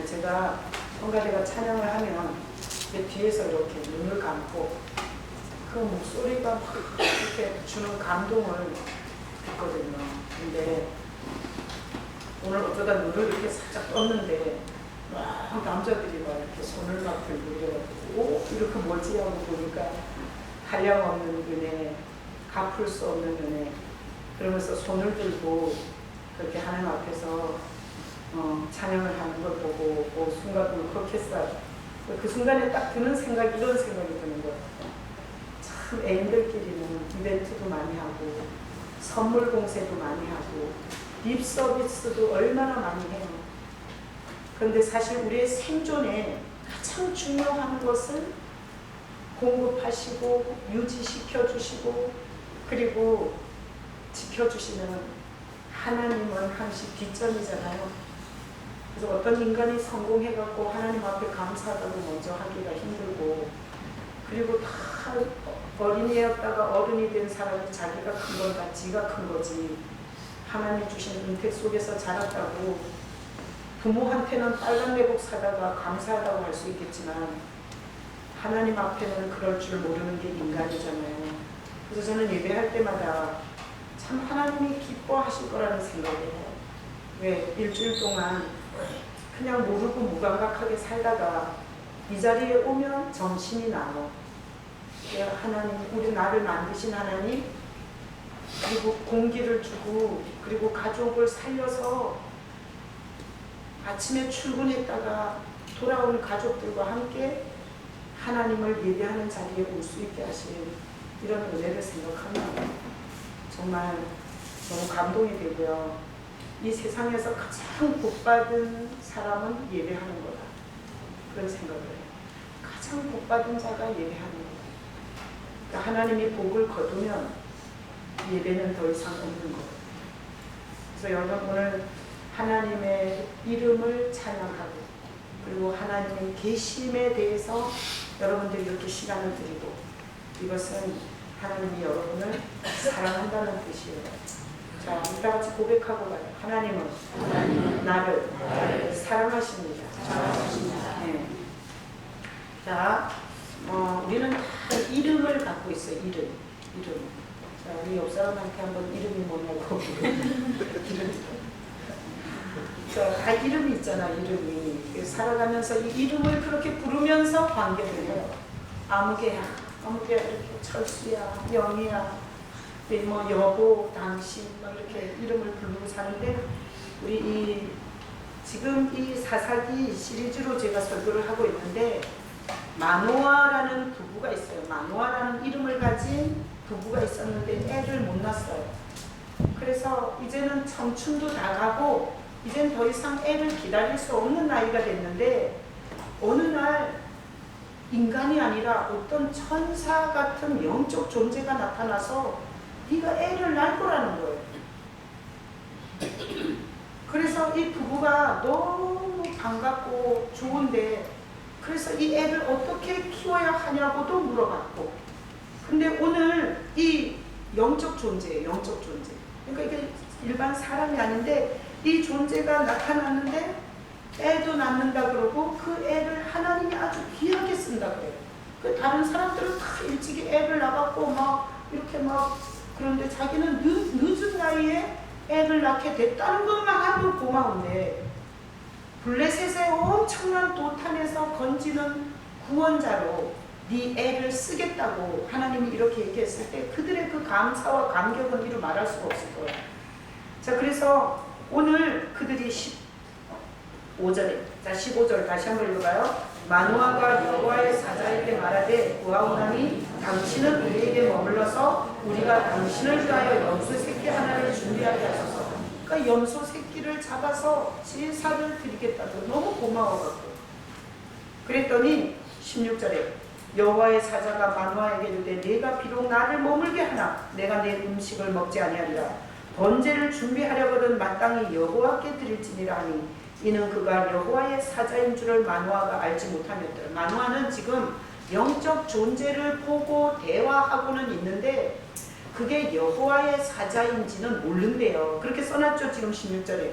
제가 성가대가 찬양을 하면 제 뒤에서 이렇게 눈을 감고 그 목소리가 막 이렇게 주는 감동을 듣거든요. 근데 오늘 어쩌다 눈을 이렇게 살짝 떴는데 막 남자들이 막 이렇게 손을 막 들고 이래가지고 오 이렇게 뭐지 하고 보니까 한량없는 은혜, 갚을 수 없는 은혜, 그러면서 손을 들고 그렇게 하나님 앞에서 찬양을 하는 걸 보고 순간 울컥했어요. 그 순간에 딱 드는 생각이 이런 생각이 드는 거예요. 참 애인들끼리는 이벤트도 많이 하고 선물 공세도 많이 하고 립 서비스도 얼마나 많이 해요. 그런데 사실 우리의 생존에 가장 중요한 것은 공급하시고 유지시켜 주시고 그리고 지켜주시는 하나님은 항시 뒷전이잖아요. 그래서 어떤 인간이 성공해갖고 하나님 앞에 감사하다고 먼저 하기가 힘들고, 그리고 다 어린이였다가 어른이 된 사람이 자기가 큰 건 다 지가 큰 거지, 하나님 주신 은택 속에서 자랐다고 부모한테는 빨간 내복 사다가 감사하다고 할 수 있겠지만 하나님 앞에는 그럴 줄 모르는 게 인간이잖아요. 그래서 저는 예배할 때마다 참 하나님이 기뻐하실 거라는 생각을 해요. 왜 일주일 동안 그냥 모르고 무감각하게 살다가 이 자리에 오면 정신이 나요. 하나님, 우리 나를 만드신 하나님, 그리고 공기를 주고 그리고 가족을 살려서 아침에 출근했다가 돌아온 가족들과 함께 하나님을 예배하는 자리에 올 수 있게 하신 이런 은혜를 생각하면 정말 너무 감동이 되고요. 이 세상에서 가장 복받은 사람은 예배하는 거다, 그런 생각을 해요. 가장 복받은 자가 예배하는 거다. 그러니까 하나님이 복을 거두면 예배는 더 이상 없는 거예요. 그래서 여러분 오늘 하나님의 이름을 찬양하고 그리고 하나님의 계심에 대해서 여러분들이 이렇게 시간을 드리고, 이것은 하나님이 여러분을 사랑한다는 뜻이에요. 자, 다 같이 고백하고 가요. 하나님은 나를 사랑하십니다. 네. 자, 우리는 다 이름을 갖고 있어요. 이름. 자, 우리 옆 사람한테 한번 이름이 뭐냐고. 자, 다 이름이 있잖아. 이름이 살아가면서 이 이름을 그렇게 부르면서 관계를 해요. 아무개야 이렇게 철수야, 영희야, 뭐 여보, 당신 막 이렇게 이름을 부르고 사는데, 우리 지금 이 사사기 시리즈로 제가 설교를 하고 있는데 마노아라는 부부가 있어요. 마노아라는 이름을 가진 부부가 있었는데 애를 못 낳았어요. 그래서 이제는 청춘도 나가고 이젠 더 이상 애를 기다릴 수 없는 나이가 됐는데, 어느 날 인간이 아니라 어떤 천사 같은 영적 존재가 나타나서 네가 애를 낳을 거라는 거예요. 그래서 이 부부가 너무 반갑고 좋은데, 그래서 이 애를 어떻게 키워야 하냐고도 물어봤고, 근데 오늘 이 영적 존재예요. 영적 존재. 그러니까 이게 일반 사람이 아닌데 이 존재가 나타났는데 애도 낳는다 그러고 그 애를 하나님이 아주 귀하게 쓴다 그래요. 그 다른 사람들은 다 일찍이 애를 낳았고 막 이렇게 막, 그런데 자기는 늦은 나이에 애를 낳게 됐다는 것만 해도 고마운데, 블레셋의 엄청난 도탄에서 건지는 구원자로 네 애를 쓰겠다고 하나님이 이렇게 얘기했을 때 그들의 그 감사와 감격은 이루 말할 수가 없을 거예요. 자, 그래서 오늘 그들이 15절에, 자 15절 다시 한번 읽어봐요. 마노아가 여호와의 사자에게 말하되 구하오나니 당신은 우리에게 머물러서 우리가 당신을 위하여 염소 새끼 하나를 준비하게 하소서. 그러니까 염소 새끼를 잡아서 제사를 드리겠다고 너무 고마워갖고, 그랬더니 16절에 여호와의 사자가 마노아에게 이르되 네가 비록 나를 머물게 하나 내가 내 음식을 먹지 아니하리라. 번제를 준비하려거든 마땅히 여호와께 드릴지니라 하니 이는 그가 여호와의 사자인 줄을 마노아가 알지 못하였더라. 마노아는 지금 영적 존재를 보고 대화하고는 있는데 그게 여호와의 사자인지는 모른대요. 그렇게 써놨죠. 지금 16절에.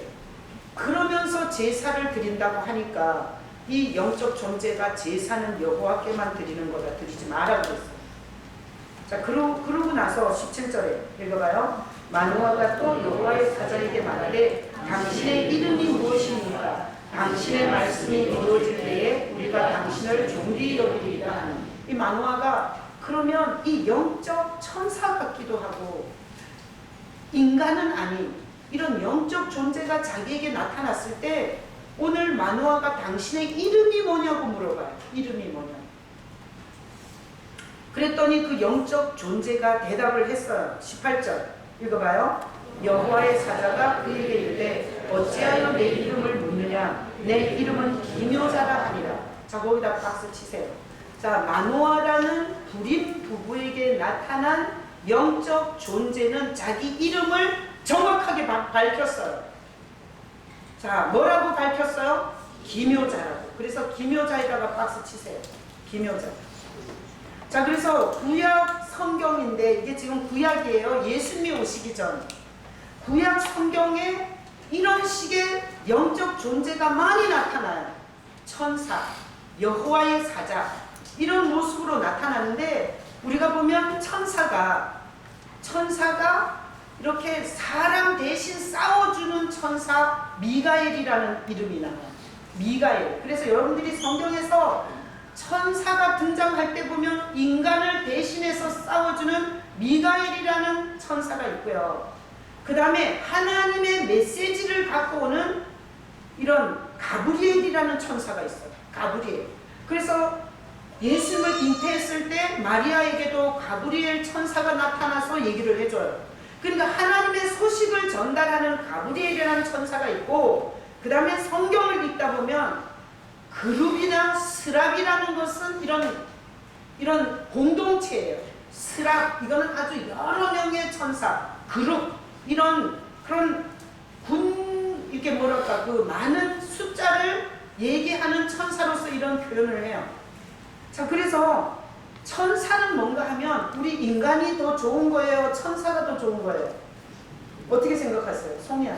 그러면서 제사를 드린다고 하니까 이 영적 존재가 제사는 여호와께만 드리는 거다, 드리지 마라 그랬어요. 자, 그러고 나서 17절에 읽어봐요. 마노아가 또 여호와의 사자에게 말하되 당신의 이름이 무엇입니까? 당신의 말씀이 이루어질 때에 우리가 당신을 존귀히 여기리라 하는. 이 마노아가 그러면 이 영적 천사 같기도 하고 인간은 아닌 이런 영적 존재가 자기에게 나타났을 때 오늘 마노아가 당신의 이름이 뭐냐고 물어봐요. 이름이 뭐냐. 그랬더니 그 영적 존재가 대답을 했어요. 18절 읽어봐요. 여호와의 사자가 그에게 이르되 어찌하여 내 이름을 묻느냐. 내 이름은 기묘자라 하니라. 자, 거기다 박수 치세요. 자, 마노아라는 불임 부부에게 나타난 영적 존재는 자기 이름을 정확하게 밝혔어요. 자, 뭐라고 밝혔어요? 기묘자라고. 그래서 기묘자에다가 박수 치세요. 기묘자. 자, 그래서 구약 성경인데 이게 지금 구약이에요. 예수님이 오시기 전. 구약 성경에 이런 식의 영적 존재가 많이 나타나요. 천사, 여호와의 사자 이런 모습으로 나타나는데 우리가 보면 천사가 이렇게 사람 대신 싸워주는 천사 미가엘이라는 이름이 나와요. 미가엘. 그래서 여러분들이 성경에서 천사가 등장할 때 보면 인간을 대신해서 싸워주는 미가엘이라는 천사가 있고요. 그 다음에 하나님의 메시지를 갖고 오는 이런 가브리엘이라는 천사가 있어요. 가브리엘. 그래서 예수님을 잉태했을 때 마리아에게도 가브리엘 천사가 나타나서 얘기를 해줘요. 그러니까 하나님의 소식을 전달하는 가브리엘이라는 천사가 있고, 그 다음에 성경을 읽다 보면 그룹이나 스랍이라는 것은 이런 공동체예요. 스랍, 이거는 아주 여러 명의 천사, 그룹, 그런 이렇게 뭐랄까, 그 많은 숫자를 얘기하는 천사로서 이런 표현을 해요. 자, 그래서 천사는 뭔가 하면 우리 인간이 더 좋은 거예요? 천사가 더 좋은 거예요? 어떻게 생각하세요? 송이야.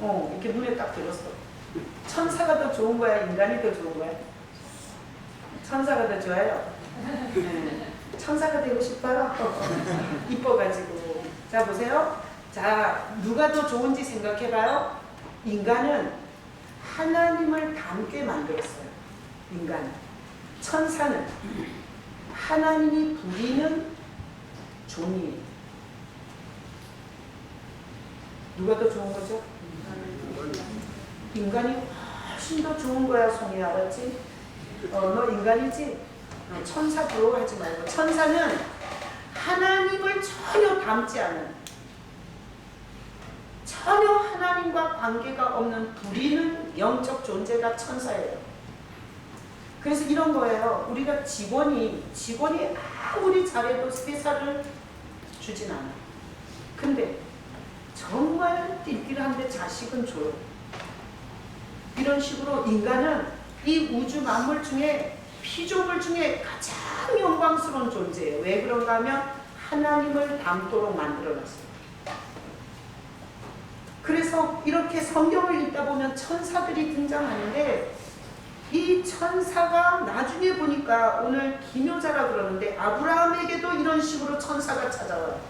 이렇게 눈에 딱 들었어. 천사가 더 좋은 거야? 인간이 더 좋은 거야? 천사가 더 좋아요. 네. 천사가 되고 싶어요. 이뻐가지고. 자, 보세요. 자, 누가 더 좋은지 생각해봐요. 인간은 하나님을 닮게 만들었어요. 인간은. 천사는 하나님이 부리는 종이에요. 누가 더 좋은 거죠? 인간이 훨씬 더 좋은 거야, 송이. 알았지? 너 인간이지? 천사 부러워하지 말고. 천사는 하나님을 전혀 닮지 않은, 전혀 하나님과 관계가 없는 부리는 영적 존재가 천사예요. 그래서 이런 거예요. 우리가 직원이 아무리 잘해도 세살을 주진 않아. 근데 정말 띨띨한데 자식은 줘요. 이런 식으로 인간은 이 우주 만물 중에, 피조물 중에 가장 영광스러운 존재예요. 왜 그런가 하면 하나님을 닮도록 만들어놨어요. 그래서 이렇게 성경을 읽다 보면 천사들이 등장하는데, 이 천사가 나중에 보니까 오늘 기묘자라 그러는데 아브라함에게도 이런 식으로 천사가 찾아와요.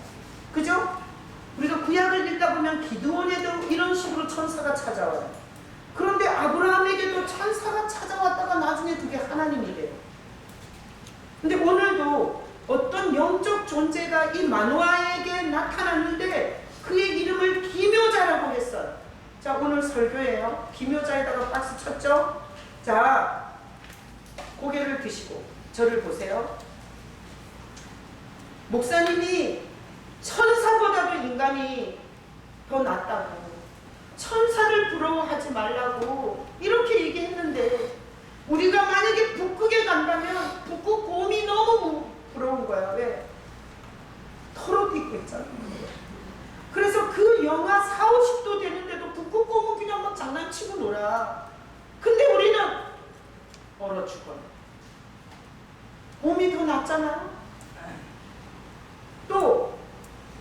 그죠? 우리가 구약을 읽다 보면 기드온에도 이런 식으로 천사가 찾아와요. 그런데 아브라함에게도 천사가 찾아왔다가 나중에 그게 하나님이 돼요. 근데 오늘도 어떤 영적 존재가 이 마노아에게 나타났는데 그의 이름을 기묘자라고 했어요. 자, 오늘 설교예요. 기묘자에다가 박수 쳤죠? 자, 고개를 드시고 저를 보세요. 목사님이 천사보다도 인간이 더 낫다고, 천사를 부러워하지 말라고 이렇게 얘기했는데, 우리가 만약에 북극에 간다면 북극 곰이 너무 부러운 거야. 왜? 털옷 입고 있잖아. 그래서 그 영하 4, 50도 되는데도 북극 곰은 그냥 막 장난치고 놀아. 근데 우리는 얼어 죽어요. 곰이 더 낫잖아. 또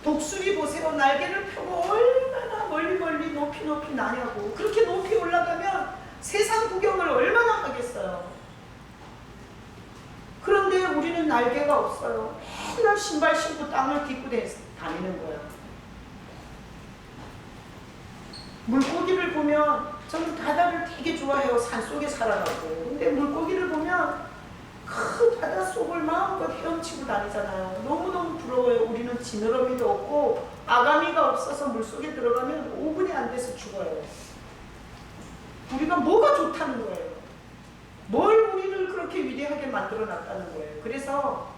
독수리 보세요. 날개를 펴고 얼마나 멀리 멀리 높이 높이 나냐고. 그렇게 높이 올라가면 세상 구경을 얼마나 하겠어요. 그런데 우리는 날개가 없어요. 맨날 신발 신고 땅을 딛고 다니는 거예요. 물고기를 보면, 저는 바다를 되게 좋아해요. 산속에 살아가고. 근데 물고기를 보면 그 바다 속을 마음껏 헤엄치고 다니잖아요. 너무너무 부러워요. 우리는 지느러미도 없고 아가미가 없어서 물속에 들어가면 5분이 안 돼서 죽어요. 우리가 뭐가 좋다는 거예요? 뭘 우리를 그렇게 위대하게 만들어 놨다는 거예요. 그래서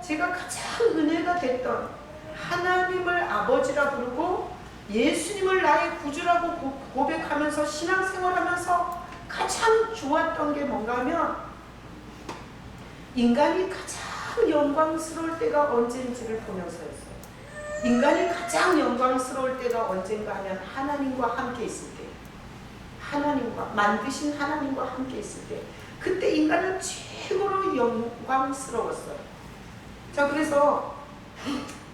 제가 가장 은혜가 됐던, 하나님을 아버지라 부르고 예수님을 나의 구주라고 고백하면서 신앙생활하면서 가장 좋았던 게 뭔가 하면, 인간이 가장 영광스러울 때가 언제인지를 보면서였어요. 인간이 가장 영광스러울 때가 언젠가 하면 하나님과 함께 있을 때, 하나님과, 만드신 하나님과 함께 있을 때, 그때 인간은 최고로 영광스러웠어요. 자, 그래서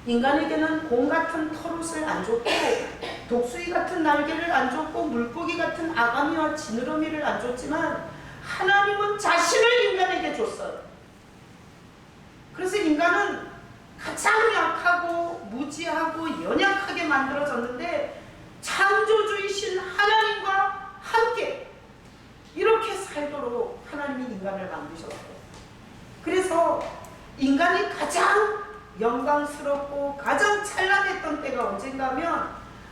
인간에게는 공 같은 털옷을 안 줬고, 독수리 같은 날개를 안 줬고, 물고기 같은 아가미와 지느러미를 안 줬지만 하나님은 자신을 인간에게 줬어요. 그래서 인간은 가장 약하고 무지하고 연약하게 만들어졌는데, 창조주이신 하나님과 함께 이렇게 살도록 하나님이 인간을 만드셨어요. 그래서 인간이 가장 영광스럽고 가장 찬란했던 때가 언젠가 하면,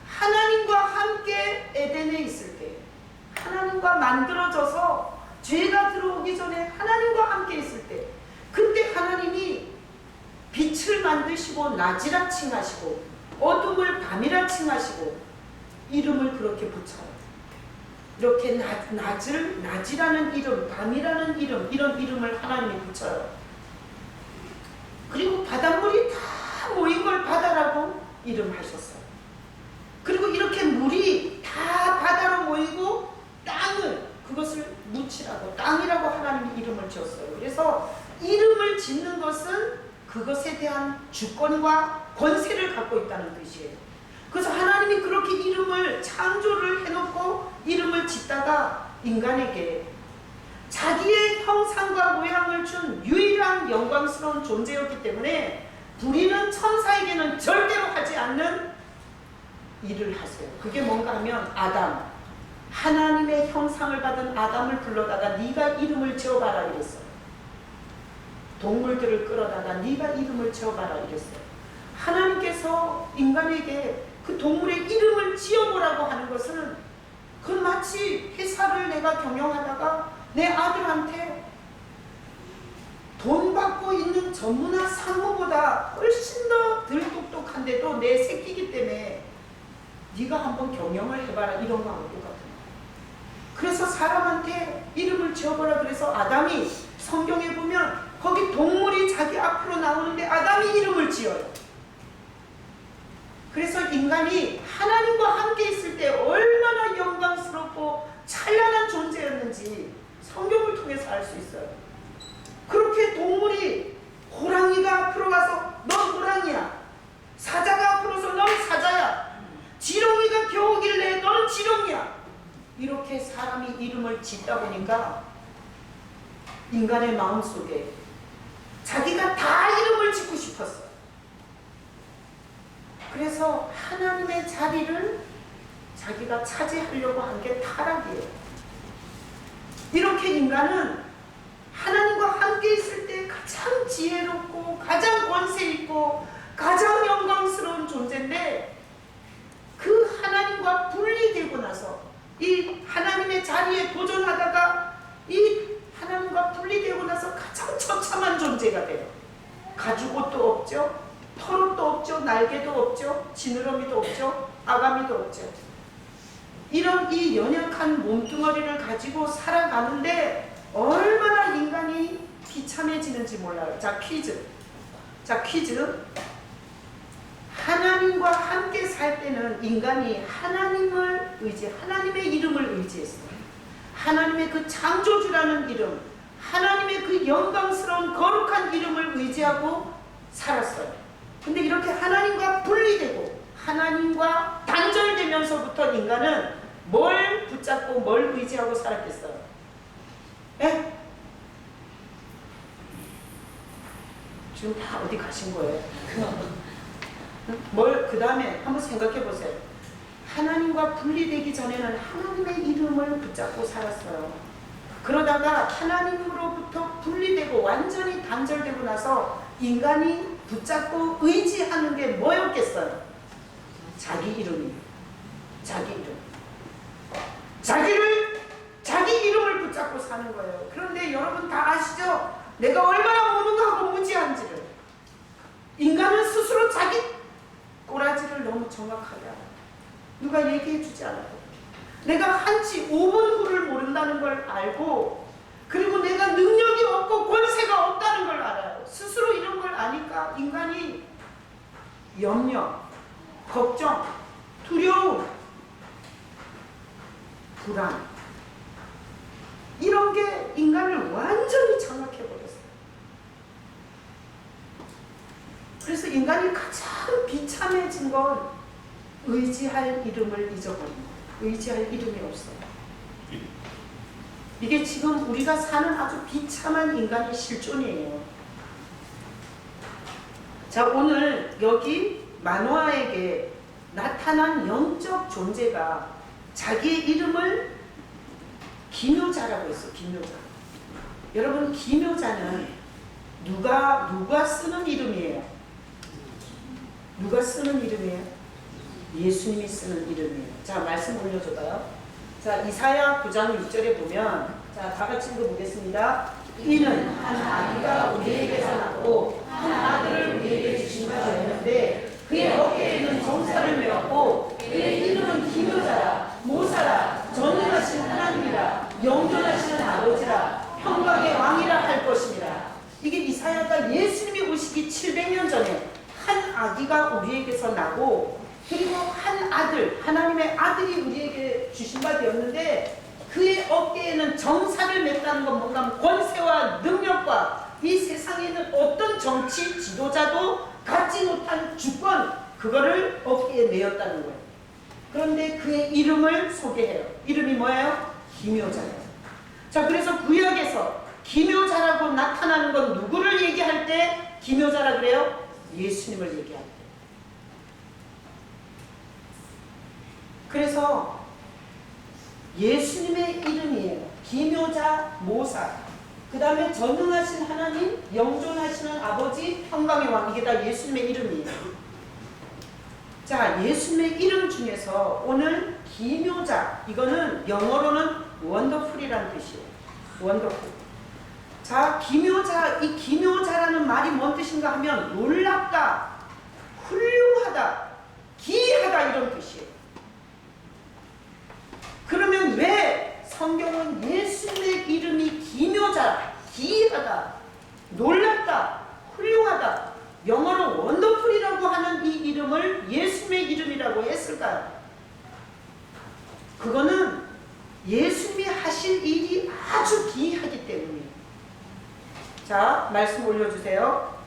하나님과 함께 에덴에 있을 때, 하나님과 만들어져서 죄가 들어오기 전에 하나님과 함께 있을 때, 그때 하나님이 빛을 만드시고 낮이라 칭하시고 어둠을 밤이라 칭하시고 이름을 그렇게 붙여요. 이렇게 낮이라는 이름, 밤이라는 이름, 이런 이름을 하나님이 붙여요. 그리고 바닷물이 다 모인 걸 바다라고 이름하셨어요. 그리고 이렇게 물이 다 바다로 모이고 땅을, 그것을 묻히라고, 땅이라고 하나님이 이름을 지었어요. 그래서 이름을 짓는 것은 그것에 대한 주권과 권세를 갖고 있다는 뜻이에요. 그래서 하나님이 그렇게 이름을, 창조를 해놓고 이름을 짓다가 인간에게 자기의 형상과 모양을 준 유일한 영광스러운 존재였기 때문에 우리는 천사에게는 절대로 하지 않는 일을 하세요. 그게 뭔가 하면, 아담, 하나님의 형상을 받은 아담을 불러다가 네가 이름을 지어봐라 이랬어요. 동물들을 끌어다가 네가 이름을 지어봐라 이랬어요. 하나님께서 인간에게 그 동물의 이름을 지어보라고 하는 것은, 그건 마치 회사를 내가 경영하다가 내 아들한테 돈 받고 있는 전무나 상무보다 훨씬 더 덜 똑똑한데도 내 새끼이기 때문에 네가 한번 경영을 해봐라, 이런 거하고 똑같은 거예요. 그래서 사람한테 이름을 지어보라 그래서 아담이, 성경에 보면 거기 동물이 자기 앞으로 나오는데 아담이 이름을 지어요. 그래서 인간이 하나님과 함께 있을 때 얼마나 영광스럽고 찬란한 존재였는지 성경을 통해서 알 수 있어요. 그렇게 동물이, 호랑이가 앞으로 와서 넌 호랑이야, 사자가 앞으로서 넌 사자야, 지렁이가 겨우길래 넌 지렁이야, 이렇게 사람이 이름을 짓다 보니까 인간의 마음속에 자기가 다 이름을 짓고 싶었어요. 그래서 하나님의 자리를 자기가 차지하려고 한 게 타락이에요. 이렇게 인간은 하나님과 함께 있을 때 가장 지혜롭고 가장 권세 있고 가장 영광스러운 존재인데, 그 하나님과 분리되고 나서 이 하나님의 자리에 도전하다가 이 하나님과 분리되고 나서 가장 처참한 존재가 돼요. 가죽옷도 없죠, 털옷도 없죠, 날개도 없죠, 지느러미도 없죠, 아가미도 없죠. 이런 이 연약한 몸뚱아리를 가지고 살아가는데 얼마나 인간이 비참해지는지 몰라요. 자, 퀴즈. 하나님과 함께 살 때는 인간이 하나님을 하나님의 이름을 의지했어요. 하나님의 그 창조주라는 이름, 하나님의 그 영광스러운 거룩한 이름을 의지하고 살았어요. 근데 이렇게 하나님과 분리되고 하나님과 단절되면서부터 인간은 뭘 붙잡고 뭘 의지하고 살았겠어요? 예? 지금 다 어디 가신 거예요? 그 다음에 한번 생각해 보세요. 하나님과 분리되기 전에는 하나님의 이름을 붙잡고 살았어요. 그러다가 하나님으로부터 분리되고 완전히 단절되고 나서 인간이 붙잡고 의지하는 게 뭐였겠어요? 자기 이름이에요. 자기 이름. 자기 이름을 붙잡고 사는 거예요. 그런데 여러분 다 아시죠? 내가 얼마나 무능하고 무지한지를. 인간은 스스로 자기 꼬라지를 너무 정확하게 알아요. 누가 얘기해 주지 않아도. 내가 한치 5분 후를 모른다는 걸 알고, 그리고 내가 능력이 없고 권세가 없다는 걸 알아요. 스스로 이런 걸 아니까 인간이 염려, 걱정, 두려움, 불안, 이런 게 인간을 완전히 장악해버렸어요. 그래서 인간이 가장 비참해진 건 의지할 이름을 잊어버린 거예요. 의지할 이름이 없어요. 이게 지금 우리가 사는 아주 비참한 인간의 실존이에요. 자, 오늘 여기 마노아에게 나타난 영적 존재가 자기의 이름을 기묘자라고 했어요. 기묘자. 여러분, 기묘자는 누가 쓰는 이름이에요? 누가 쓰는 이름이에요? 예수님이 쓰는 이름이에요. 자, 말씀 올려줘봐요. 자, 이사야 9장 6절에 보면, 자, 다 같이 읽어보겠습니다. 이는 한 아기가 우리에게서 낳고 한 아들을 우리에게 주신 바 되었는데 그의 어깨에는 정사를 메었고 그의 이름은 기묘자라, 모사라, 전능하신 하나님이라, 영존하시는 아버지라, 평강의 왕이라 할 것입니다. 이게 이사야가 예수님이 오시기 700년 전에 한 아기가 우리에게서 나고, 그리고 한 아들, 하나님의 아들이 우리에게 주신 바 되었는데 그의 어깨에는 정사를 맸다는 건 뭔가 권세와 능력과 이 세상에 있는 어떤 정치 지도자도 갖지 못한 주권, 그거를 어깨에 메었다는 거예요. 그런데 그의 이름을 소개해요. 이름이 뭐예요? 기묘자예요. 자, 그래서 구약에서 기묘자라고 나타나는 건 누구를 얘기할 때 기묘자라 그래요? 예수님을 얘기할 때. 그래서 예수님의 이름이에요. 기묘자, 모사. 그 다음에 전능하신 하나님, 영존하시는 아버지, 평강의 왕. 이게 다 예수님의 이름이에요. 자, 예수님의 이름 중에서 오늘 기묘자, 이거는 영어로는 원더풀이라는 뜻이에요. 원더풀. 자, 기묘자, 이 기묘자라는 말이 뭔 뜻인가 하면 놀랍다, 훌륭하다, 기이하다, 이런 뜻이에요. 그러면 왜 성경은 예수님의 이름이 기묘자, 기이하다, 놀랍다, 훌륭하다, 영어로 원더풀이라고 하는 이 이름을 예수님의 이름이라고 했을까요? 그거는 예수님이 하실 일이 아주 기이하기 때문이에요. 자, 말씀 올려주세요.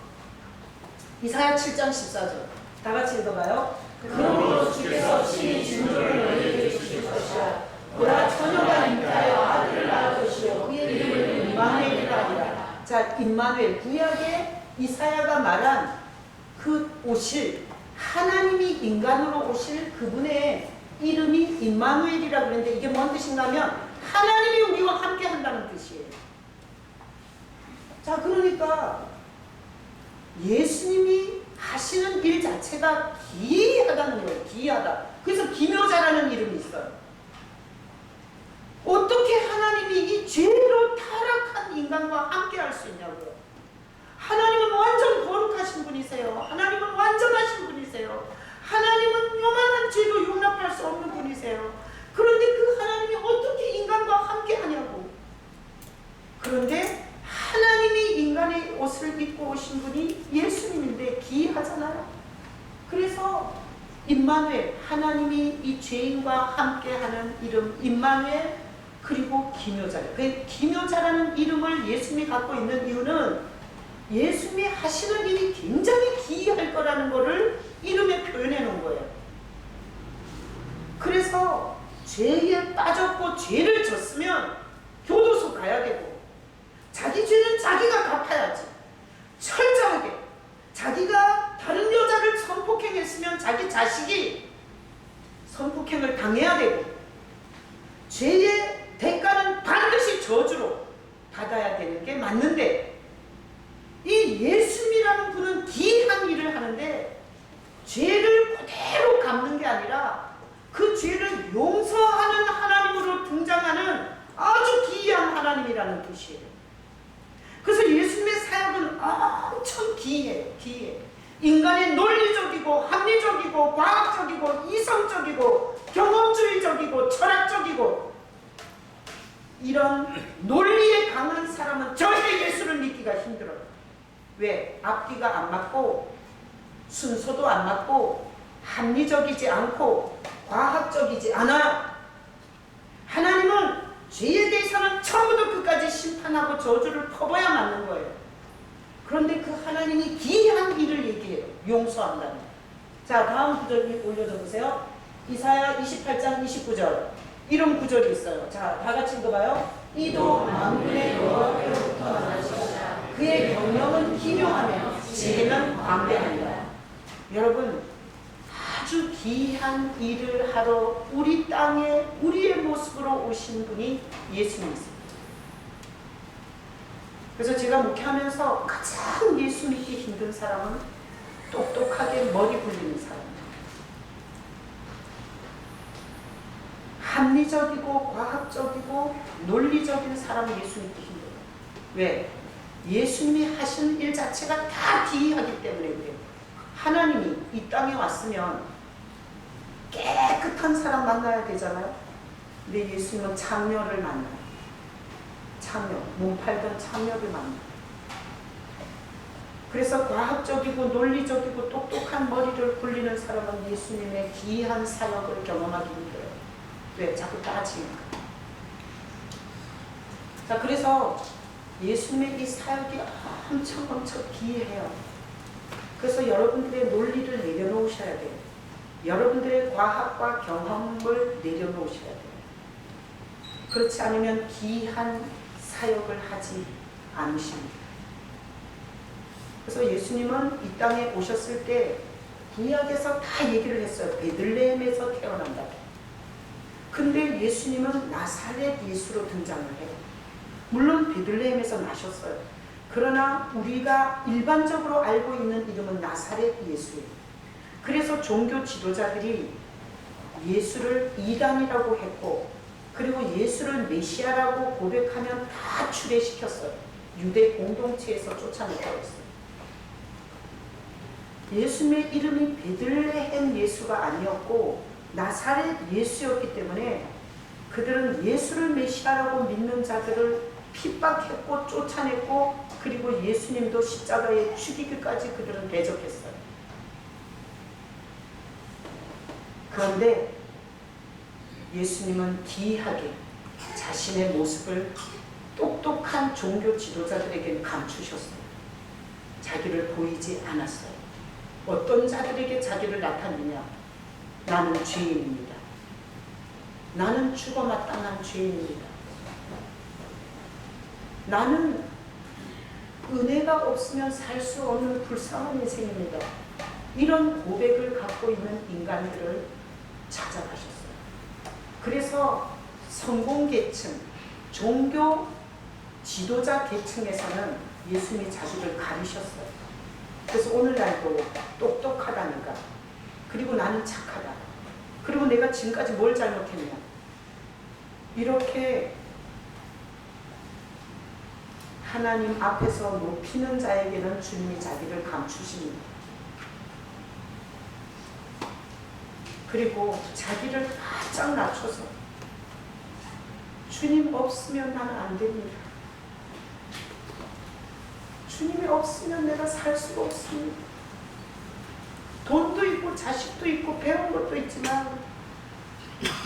이사야 7장 14절. 다 같이 읽어봐요. 그러므로 주께서 친히 진노를 너희에게 주실 것이라. 보라, 처녀가 잉태하여 아들을 낳을 것이요 그의 이름을 임마누엘이라 하리라. 자, 임마누엘, 구약에 이사야가 말한 그 오실, 하나님이 인간으로 오실 그분의 이름이 임마누엘이라 그랬는데, 이게 뭔 뜻인가 하면 하나님이 우리와 함께 한다는 뜻이에요. 자, 그러니까 예수님이 하시는 일 자체가 기이하다는 거예요. 기이하다. 그래서 기묘자라는 이름이 있어요. 어떻게 하나님이 이 죄로 타락한 인간과 함께 할 수 있냐고요. 하나님은 완전 거룩하신 분이세요. 하나님은 완전하신 분이세요. 하나님은 요만한 죄도 용납할 수 없는 분이세요. 그런데 그 하나님이 어떻게 인간과 함께 하냐고. 그런데 하나님이 인간의 옷을 입고 오신 분이 예수님인데 기이하잖아요. 그래서 임마누엘, 하나님이 이 죄인과 함께하는 이름 임마누엘, 그리고 기묘자예요. 그 기묘자라는 이름을 예수님이 갖고 있는 이유는 예수님이 하시는 일이 굉장히 기이할 거라는 것을 이름에 표현해 놓은 거예요. 그래서 죄에 빠졌고 죄를 졌으면 교도소 가야 되고, 자기 죄는 자기가 갚아야지. 철저하게 자기가 다른 여자를 성폭행했으면 자기 자식이 성폭행을 당해야 되고, 죄의 대가는 반드시 저주로 받아야 되는 게 맞는데, 이 예수님이라는 분은 귀한 일을 하는데 죄를 그대로 갚는 게 아니라 그 죄를 용서하는 하나님으로 등장하는 아주 기이한 하나님이라는 뜻이에요. 그래서 예수님의 사역은 엄청 기이해요. 기이해. 인간의 논리적이고 합리적이고 과학적이고 이성적이고 경험주의적이고 철학적이고 이런 논리에 강한 사람은 절대 예수를 믿기가 힘들어요. 왜? 앞뒤가 안 맞고 순서도 안 맞고 합리적이지 않고 과학적이지 않아요. 하나님은 죄에 대해서는 처음부터 끝까지 심판하고 저주를 퍼부어야 맞는 거예요. 그런데 그 하나님이 기이한 일을 얘기해요. 용서한다는. 자, 다음 구절 올려줘 보세요. 이사야 28장 29절. 이런 구절이 있어요. 자, 다 같이 읽어봐요. 이도 만군의 여호와께로부터 나시리라. 그의 경영은 기묘하며 지혜는 광대하니라. 여러분, 아주 귀한 일을 하러 우리 땅에 우리의 모습으로 오신 분이 예수님이십니다. 그래서 제가 목회하면서 가장 예수 믿기 힘든 사람은 똑똑하게 머리 굴리는 사람입니다. 합리적이고 과학적이고 논리적인 사람은 예수 믿기 힘들어요. 왜? 예수님이 하신 일 자체가 다 기이하기 때문에 그래요. 하나님이 이 땅에 왔으면 깨끗한 사람 만나야 되잖아요. 근데 예수님은 창녀를 만나요. 창녀, 몸 팔던 창녀를 만나요. 그래서 과학적이고 논리적이고 똑똑한 머리를 굴리는 사람은 예수님의 기이한 사역을 경험하기 힘들어요. 왜? 자꾸 따지니까. 자, 그래서 예수님의 이 사역이 엄청 기이해요. 그래서 여러분들의 논리를 내려놓으셔야 돼요. 여러분들의 과학과 경험을 내려놓으셔야 돼요. 그렇지 않으면 기이한 사역을 하지 않으십니다. 그래서 예수님은 이 땅에 오셨을 때 구약에서 다 얘기를 했어요. 베들레헴에서 태어난다. 근데 예수님은 나사렛 예수로 등장을 해요. 물론 베들레헴에서 나셨어요. 그러나 우리가 일반적으로 알고 있는 이름은 나사렛 예수예요. 그래서 종교 지도자들이 예수를 이단이라고 했고, 그리고 예수를 메시아라고 고백하면 다 추대시켰어요. 유대 공동체에서 쫓아냈다고 했어요. 예수님의 이름이 베들레헴 예수가 아니었고 나사렛 예수였기 때문에 그들은 예수를 메시아라고 믿는 자들을 핍박했고 쫓아냈고, 그리고 예수님도 십자가에 죽이기까지 그들은 대적했어요. 그런데 예수님은 기이하게 자신의 모습을 똑똑한 종교 지도자들에게 감추셨어요. 자기를 보이지 않았어요. 어떤 자들에게 자기를 나타내냐? 나는 죄인입니다. 나는 죽어 마땅한 죄인입니다. 나는 은혜가 없으면 살 수 없는 불쌍한 인생입니다. 이런 고백을 갖고 있는 인간들을 찾아가셨어요. 그래서 성공계층, 종교 지도자 계층에서는 예수님이 자기를 가리셨어요. 그래서 오늘날도 똑똑하다니까, 그리고 나는 착하다, 그리고 내가 지금까지 뭘 잘못했냐, 이렇게 하나님 앞에서 높이는 자에게는 주님이 자기를 감추십니다. 그리고 자기를 바짝 낮춰서 주님 없으면 나는 안 됩니다. 주님이 없으면 내가 살 수가 없습니다. 돈도 있고 자식도 있고 배운 것도 있지만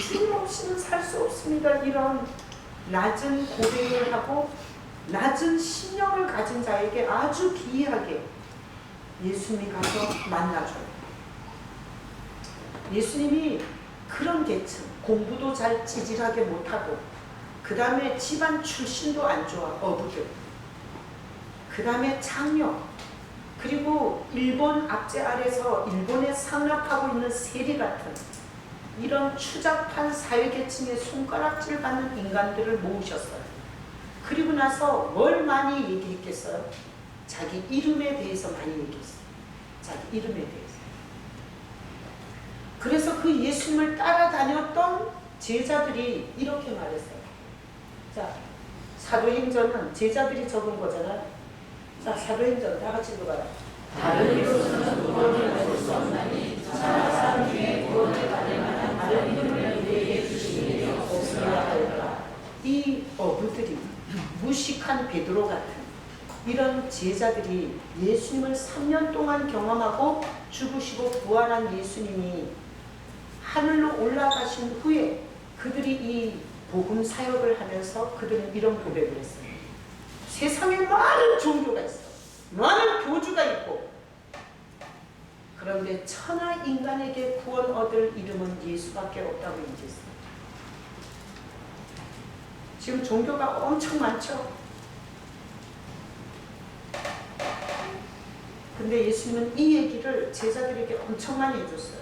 주님 없이는 살 수 없습니다. 이런 낮은 고백을 하고 낮은 신념을 가진 자에게 아주 기이하게 예수님이 가서 만나줘요. 예수님이 그런 계층, 공부도 잘 찌질하게 못하고, 그 다음에 집안 출신도 안 좋아, 어부들. 그 다음에 장녀, 그리고 일본 압제 아래서 일본에 상납하고 있는 세리 같은 이런 추잡한 사회계층의 손가락질 받는 인간들을 모으셨어요. 그리고 나서 뭘 많이 얘기했겠어요? 자기 이름에 대해서 많이 얘기했어요. 자기 이름에 대해서. 그래서 그 예수님을 따라다녔던 제자들이 이렇게 말했어요. 자, 사도행전은 제자들이 적은 거잖아요. 자, 사도행전 다 같이 읽어봐요. 다른 이로서는 구원을 받을 수 없나니 천하 사람 중에 구원을 받을 만한 다른 이름을 우리에게 주신 일이 없으리라 하였더라. 이 어부들이 무식한 베드로 같은 이런 제자들이 예수님을 3년 동안 경험하고 죽으시고 부활한 예수님이 하늘로 올라가신 후에 그들이 이 복음 사역을 하면서 그들은 이런 고백을 했어요. 세상에 많은 종교가 있어. 많은 교주가 있고. 그런데 천하 인간에게 구원 얻을 이름은 예수밖에 없다고 얘기했어요. 지금 종교가 엄청 많죠. 근데 예수님은 이 얘기를 제자들에게 엄청 많이 해줬어요.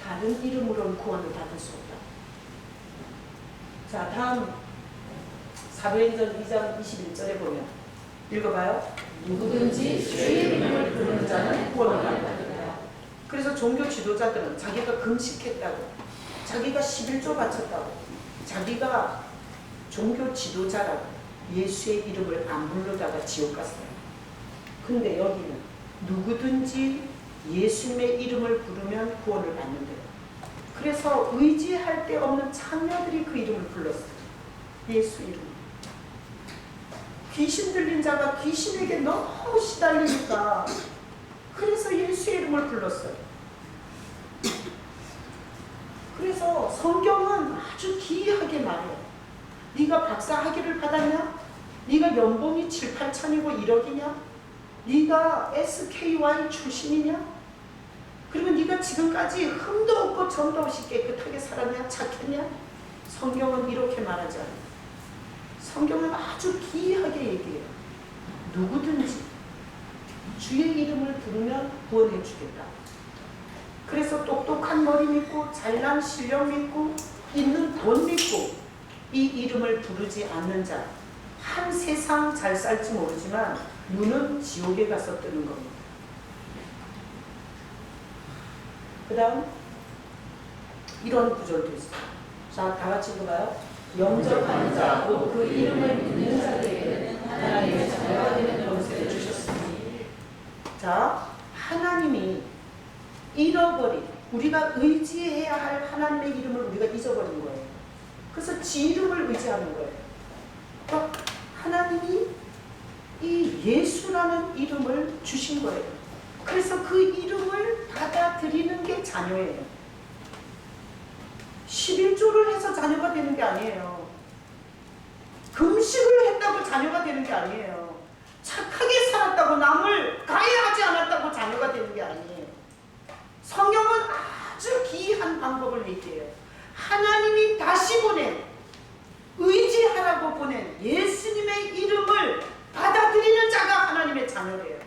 다른 이름으로는 구원을 받을 수 없다. 자, 다음 사도행전 2장 21절에 보면 읽어봐요. 누구든지 주의 이름을 부르는 자는 구원을 받는다. 그래서 종교 지도자들은 자기가 금식했다고, 자기가 11조 바쳤다고, 자기가 종교 지도자라고 예수의 이름을 안 부르다가 지옥 갔어요. 근데 여기는 누구든지 예수님의 이름을 부르면 구원을 받는데요. 그래서 의지할 데 없는 창녀들이 그 이름을 불렀어요. 예수 이름. 귀신 들린 자가 귀신에게 너무 시달리니까 그래서 예수의 이름을 불렀어요. 그래서 성경은 아주 기이하게 말해요. 네가 박사 학위를 받았냐? 네가 연봉이 7, 8천이고 1억이냐? 네가 SKY 출신이냐? 그리고 네가 지금까지 흠도 없고 점도 없이 깨끗하게 살았냐? 착했냐? 성경은 이렇게 말하지 않아요. 성경은 아주 기이하게 얘기해요. 누구든지 주의 이름을 부르면 구원해 주겠다. 그래서 똑똑한 머리 믿고 잘난 실력 믿고 있는 돈 믿고 이 이름을 부르지 않는 자, 한 세상 잘 살지 모르지만 눈은 지옥에 가서 뜨는 겁니다. 그 다음 이런 구절도 있어요. 자, 다 같이 읽어봐요. 영접하는 자, 곧 그 이름을 믿는 자들에게는 하나님의 자녀가 되는 권세를 주셨으니. 자, 하나님이 잃어버린, 우리가 의지해야 할 하나님의 이름을 우리가 잊어버린 거예요. 그래서 지 이름을 의지하는 거예요. 그러니까 하나님이 이 예수라는 이름을 주신 거예요. 그래서 그 이름을 받아들이는 게 자녀예요. 11조를 해서 자녀가 되는 게 아니에요. 금식을 했다고 자녀가 되는 게 아니에요. 착하게 살았다고, 남을 가해하지 않았다고 자녀가 되는 게 아니에요. 성경은 아주 기이한 방법을 얘기해요. 하나님이 다시 보낸, 의지하라고 보낸 예수님의 이름을 받아들이는 자가 하나님의 자녀예요.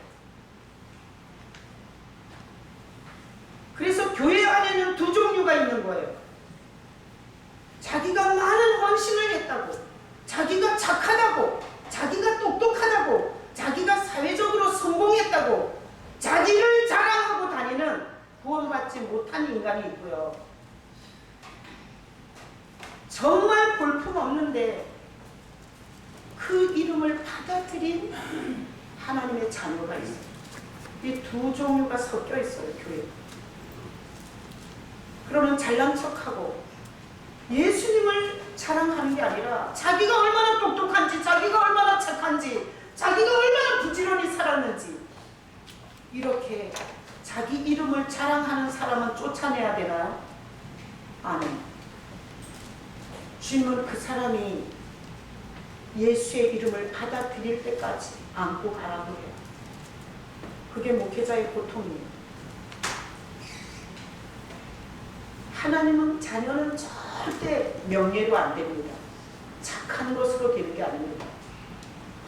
그래서 교회 안에는 두 종류가 있는 거예요. 자기가 많은 헌신을 했다고, 자기가 착하다고, 자기가 똑똑하다고, 자기가 사회적으로 성공했다고 자기를 자랑하고 다니는 구원받지 못한 인간이 있고요. 정말 볼품없는데 그 이름을 받아들인 하나님의 자녀가 있어요. 이 두 종류가 섞여 있어요, 교회. 그러면 잘난 척하고 예수님을 자랑하는 게 아니라 자기가 얼마나 똑똑한지, 자기가 얼마나 착한지, 자기가 얼마나 부지런히 살았는지 이렇게 자기 이름을 자랑하는 사람은 쫓아내야 되나요? 아니요. 주님은 그 사람이 예수의 이름을 받아들일 때까지 안고 가라고 해요. 그게 목회자의 고통이에요. 하나님은 자녀는 절대 명예로 안 됩니다. 착한 것으로 되는 게 아닙니다.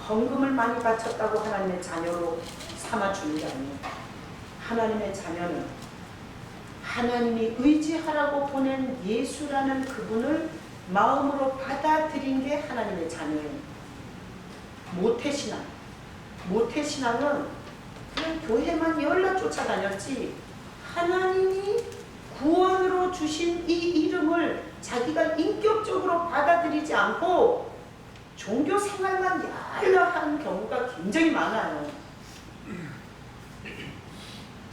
헌금을 많이 바쳤다고 하나님의 자녀로 삼아주는 게 아닙니다. 하나님의 자녀는 하나님이 의지하라고 보낸 예수라는 그분을 마음으로 받아들인 게 하나님의 자녀예요. 모태신앙. 모태신앙은 그냥 교회만 열라 쫓아다녔지 하나님이 구원으로 주신 이 이름을 자기가 인격적으로 받아들이지 않고 종교 생활만 열라 하는 경우가 굉장히 많아요.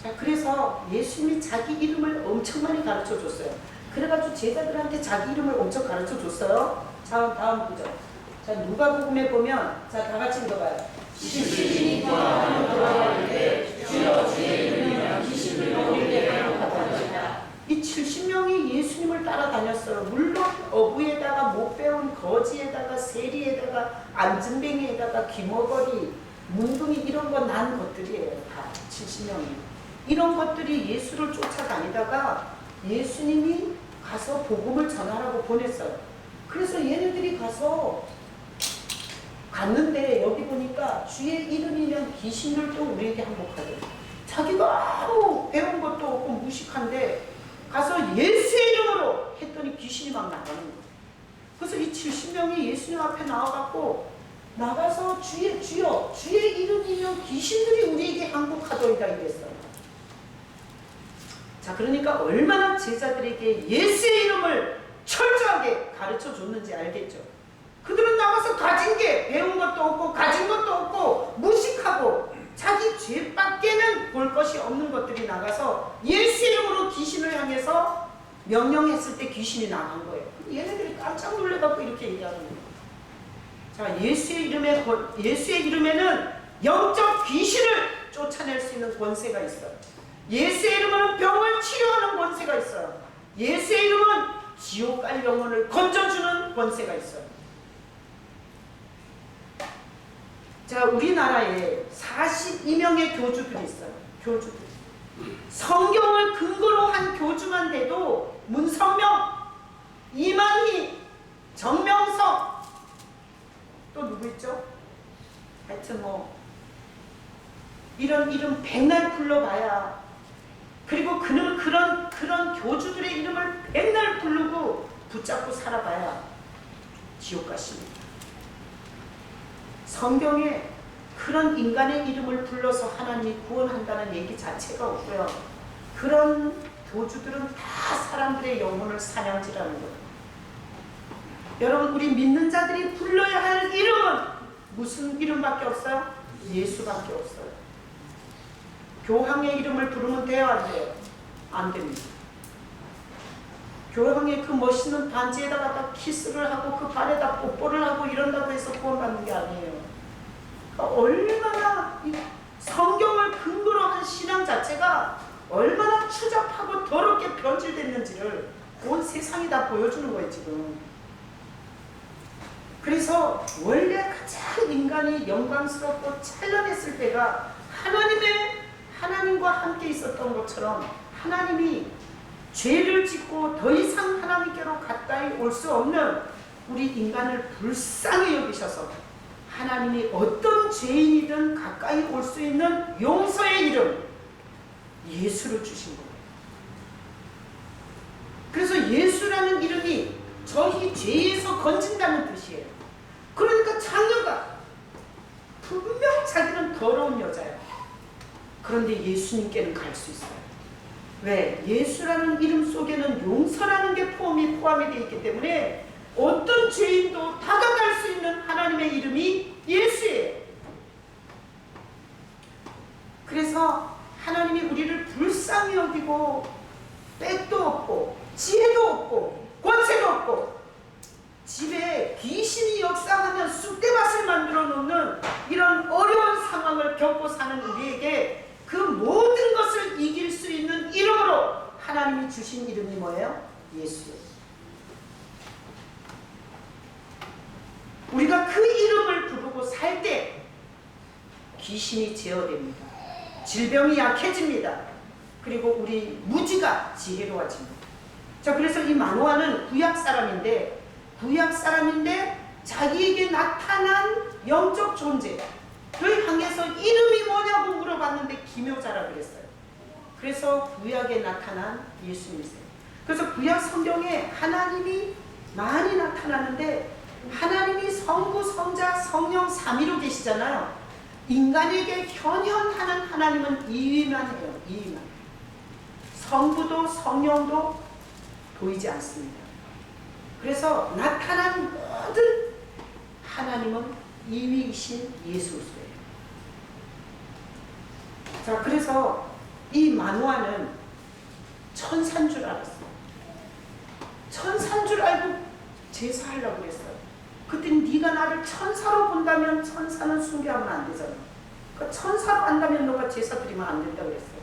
자, 그래서 예수님이 자기 이름을 엄청 많이 가르쳐 줬어요. 그래가지고 제자들한테 자기 이름을 엄청 가르쳐 줬어요. 자, 다음 구절. 자, 누가복음에 보면, 자, 다 같이 읽어봐요. 십시니까 돌아가는데 주여 주의 이름이면 귀신을 먹이게 하였다. 이 70명이 예수님을 따라다녔어요. 물론 어부에다가 못 배운 거지에다가 세리에다가 안진뱅이에다가 귀머거리, 문둥이 이런 거 난 것들이에요. 다 70명이. 이런 것들이 예수를 쫓아다니다가 예수님이 가서 복음을 전하라고 보냈어요. 그래서 얘네들이 가서 갔는데 여기 보니까 주의 이름이면 귀신을 또 우리에게 항복하대. 자기가 아무 배운 것도 없고 무식한데 가서 예수의 이름으로 했더니 귀신이 막 나가는 거예요. 그래서 이 70명이 예수님 앞에 나와갖고 나가서 주여 주의 이름이면 귀신들이 우리에게 항복하더이다 이랬어요. 자, 그러니까 얼마나 제자들에게 예수의 이름을 철저하게 가르쳐 줬는지 알겠죠. 그들은 나가서 가진 게 배운 것도 없고 가진 것도 없고 무식하고 자기 죄밖에는 볼 것이 없는 것들이 나가서 예수의 이름으로 귀신을 향해서 명령했을 때 귀신이 나간 거예요. 얘네들이 깜짝 놀래갖고 이렇게 얘기하는 거예요. 자, 예수의 이름에는 영적 귀신을 쫓아낼 수 있는 권세가 있어요. 예수의 이름은 병을 치료하는 권세가 있어요. 예수의 이름은 지옥 갈 영혼을 건져주는 권세가 있어요. 자, 우리나라에 42명의 교주들이 있어요. 교주들. 성경을 근거로 한 교주만 돼도 문성명, 이만희, 정명석, 또 누구 있죠? 하여튼 뭐 이런 이름 백날 불러봐야, 그리고 그는 그런 교주들의 이름을 백날 부르고 붙잡고 살아봐야 지옥 가십니다. 성경에 그런 인간의 이름을 불러서 하나님이 구원한다는 얘기 자체가 없고요. 그런 교주들은 다 사람들의 영혼을 사냥질하는 거예요. 여러분, 우리 믿는 자들이 불러야 할 이름은 무슨 이름밖에 없어요? 예수밖에 없어요. 교황의 이름을 부르면 돼요, 안 돼요? 안 됩니다. 교황의 그 멋있는 반지에다가 딱 키스를 하고 그 발에다 뽀뽀를 하고 이런다고 해서 구원받는 게 아니에요. 그러니까 얼마나 성경을 근거로 한 신앙 자체가 얼마나 추잡하고 더럽게 변질됐는지를 온 세상이 다 보여주는 거예요, 지금. 그래서 원래 가장 인간이 영광스럽고 찬란했을 때가 하나님과 함께 있었던 것처럼, 하나님이 죄를 짓고 더 이상 하나님께로 가까이 올 수 없는 우리 인간을 불쌍히 여기셔서 하나님이 어떤 죄인이든 가까이 올 수 있는 용서의 이름 예수를 주신 거예요. 그래서 예수라는 이름이 저희 죄에서 건진다는 뜻이에요. 그러니까 장녀가 분명 자기는 더러운 여자예요. 그런데 예수님께는 갈 수 있어요. 왜? 예수라는 이름 속에는 용서라는 게 포함이 되어 있기 때문에 어떤 죄인도 다가갈 수 있는 하나님의 이름이 예수예요. 그래서 하나님이 우리를 불쌍히 여기고 빽도 없고 지혜도 없고 권세도 없고 집에 귀신이 역사하면 쑥대밭을 만들어 놓는 이런 어려운 상황을 겪고 사는 우리에게 그 모든 것을 이길 수 있는 이름으로 하나님이 주신 이름이 뭐예요? 예수예요. 우리가 그 이름을 부르고 살 때 귀신이 제어됩니다. 질병이 약해집니다. 그리고 우리 무지가 지혜로워집니다. 자, 그래서 이 마노아는 구약 사람인데 자기에게 나타난 영적 존재를 향해서 이름이 뭐냐고 물어봤는데 기묘자라 그랬어요. 그래서 구약에 나타난 예수님이세요. 그래서 구약 성경에 하나님이 많이 나타나는데 하나님이 성부, 성자, 성령 삼위로 계시잖아요. 인간에게 현현하는 하나님은 이위만 해요. 이위만. 성부도 성령도 보이지 않습니다. 그래서 나타난 모든 하나님은 이위이신 예수 그리스도예요. 자, 그래서 이 마노아는 천사인 줄 알았어요. 천사인 줄 알고 제사하려고 그랬어요. 그땐 네가 나를 천사로 본다면 천사는 숭배하면 안 되잖아. 그러니까 천사로 안다면 너가 제사 드리면 안 된다고 그랬어요.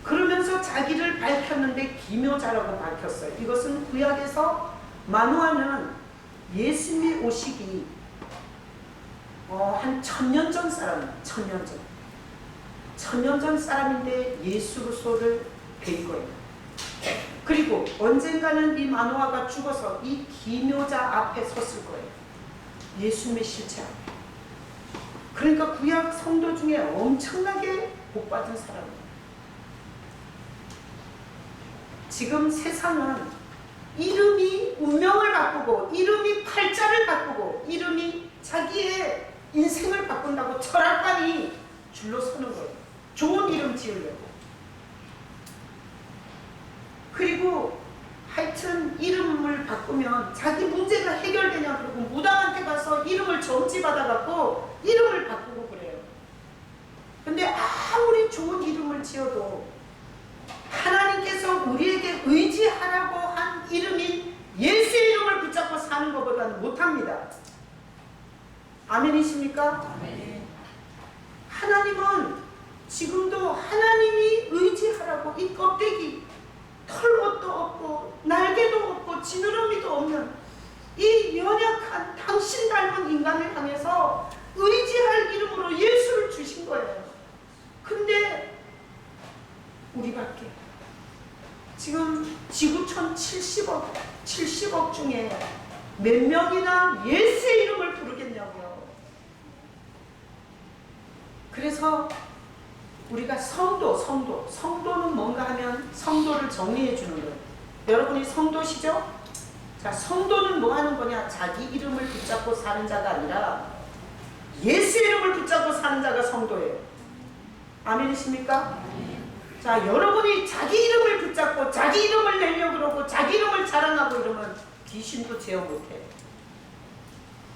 그러면서 자기를 밝혔는데 기묘자라고 밝혔어요. 이것은 구약에서 마노아는 예수님이 오시기 한 1000년 전 사람이에요. 1000년 전. 1000년 전 사람인데 예수 그리스도를 뵌 거예요. 그리고 언젠가는 이 마노아가 죽어서 이 기묘자 앞에 섰을 거예요. 예수님의 실체 앞에. 그러니까 구약 성도 중에 엄청나게 복받은 사람이에요. 지금 세상은 이름이 운명을 바꾸고 이름이 팔자를 바꾸고 이름이 자기의 인생을 바꾼다고 철학관이 줄로 서는 거예요. 좋은 이름 지으려고. 그리고 하여튼 이름을 바꾸면 자기 문제가 해결되냐 그러고 무당한테 가서 이름을 점지 받아갖고 이름을 바꾸고 그래요. 근데 아무리 좋은 이름을 지어도 하나님께서 우리에게 의지하라고 한 이름인 예수의 이름을 붙잡고 사는 것보다는 못합니다. 아멘이십니까? 아멘. 하나님은 지금도 하나님이 의지하라고 이 껍데기 털옷도 없고 날개도 없고 지느러미도 없는 이 연약한 당신 닮은 인간을 향해서 의지할 이름으로 예수를 주신 거예요. 근데 우리밖에 지금 지구촌 70억 중에 몇 명이나 예수의 이름을 부르겠냐고요. 그래서 우리가 성도는 뭔가 하면 성도를 정리해 주는 거예요. 여러분이 성도시죠? 자, 성도는 뭐 하는 거냐? 자기 이름을 붙잡고 사는 자가 아니라 예수의 이름을 붙잡고 사는 자가 성도예요. 아멘이십니까? 자, 여러분이 자기 이름을 붙잡고 자기 이름을 내려고 그러고 자기 이름을 자랑하고 이러면 귀신도 제어 못해.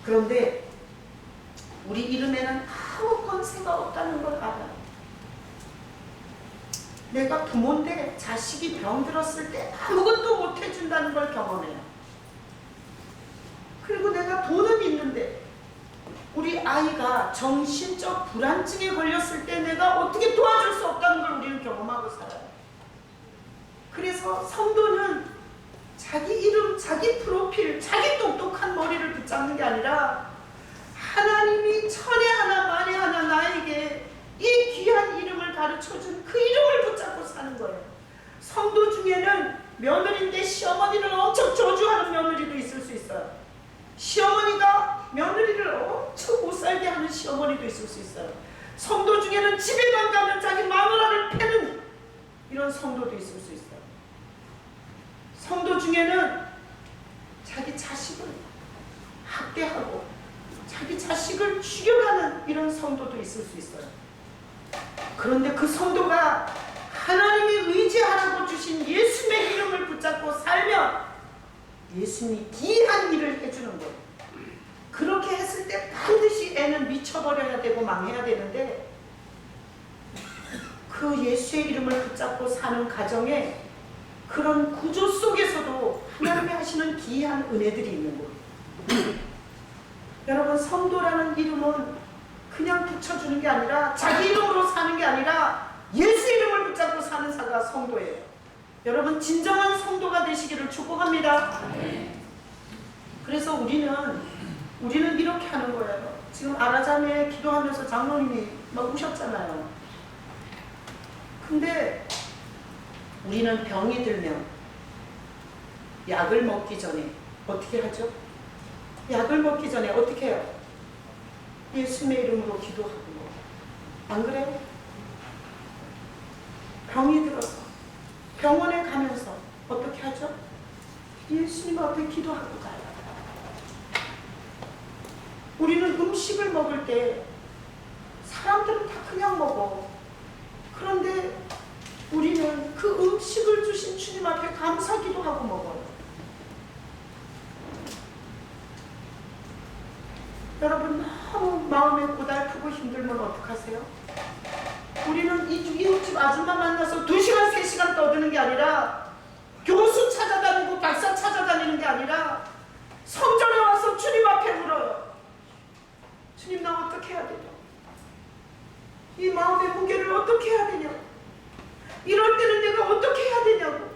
그런데 우리 이름에는 아무 권세가 없다는 걸 알아요. 내가 부모인데 자식이 병들었을 때 아무것도 못 해준다는 걸 경험해요. 그리고 내가 돈은 있는데 우리 아이가 정신적 불안증에 걸렸을 때 내가 어떻게 도와줄 수 없다는 걸 우리는 경험하고 살아요. 그래서 성도는 자기 이름, 자기 프로필, 자기 똑똑한 머리를 붙잡는 게 아니라 하나님이 천에 하나 만에 하나 나에게 이 귀한 이름을 가르쳐준 그 이름을 붙잡고 사는 거예요. 성도 중에는 며느리인데 시어머니를 엄청 저주하는 며느리도 있을 수 있어요. 시어머니가 며느리를 엄청 못살게 하는 시어머니도 있을 수 있어요. 성도 중에는 집에만 가면 자기 마누라를 패는 이런 성도도 있을 수 있어요. 성도 중에는 자기 자식을 학대하고 자기 자식을 죽여가는 이런 성도도 있을 수 있어요. 그런데 그 성도가 하나님이 의지하라고 주신 예수님의 이름을 붙잡고 살면 예수님이 귀한 일을 해주는 거예요. 그렇게 했을 때 반드시 애는 미쳐버려야 되고 망해야 되는데 그 예수의 이름을 붙잡고 사는 가정에 그런 구조 속에서도 하나님이 하시는 귀한 은혜들이 있는 거예요. 여러분, 성도라는 이름은 그냥 붙여주는 게 아니라 자기 이름으로 사는 게 아니라 예수의 이름을 붙잡고 사는 자가 성도예요. 여러분, 진정한 성도가 되시기를 축복합니다. 그래서 우리는 이렇게 하는 거예요. 지금 아라잠에 기도하면서 장로님이 막 우셨잖아요. 근데 우리는 병이 들면 약을 먹기 전에 어떻게 하죠? 약을 먹기 전에 어떻게 해요? 예수님의 이름으로 기도하고 안 그래요? 병이 들어서 병원에 가면서 어떻게 하죠? 예수님 앞에 기도하고 가요. 우리는 음식을 먹을 때 사람들은 다 그냥 먹어. 그런데 우리는 그 음식을 주신 주님 앞에 감사 기도하고 먹어요. 여러분 너무 마음에 고달프고 힘들면 어떡하세요? 우리는 이웃집 아줌마 만나서 2시간 3시간 떠드는 게 아니라 교수 찾아다니고 박사 찾아다니는 게 아니라 성전에 와서 주님 앞에 물어요. 주님, 나 어떻게 해야 되냐? 이 마음의 무게를 어떻게 해야 되냐? 이럴 때는 내가 어떻게 해야 되냐고.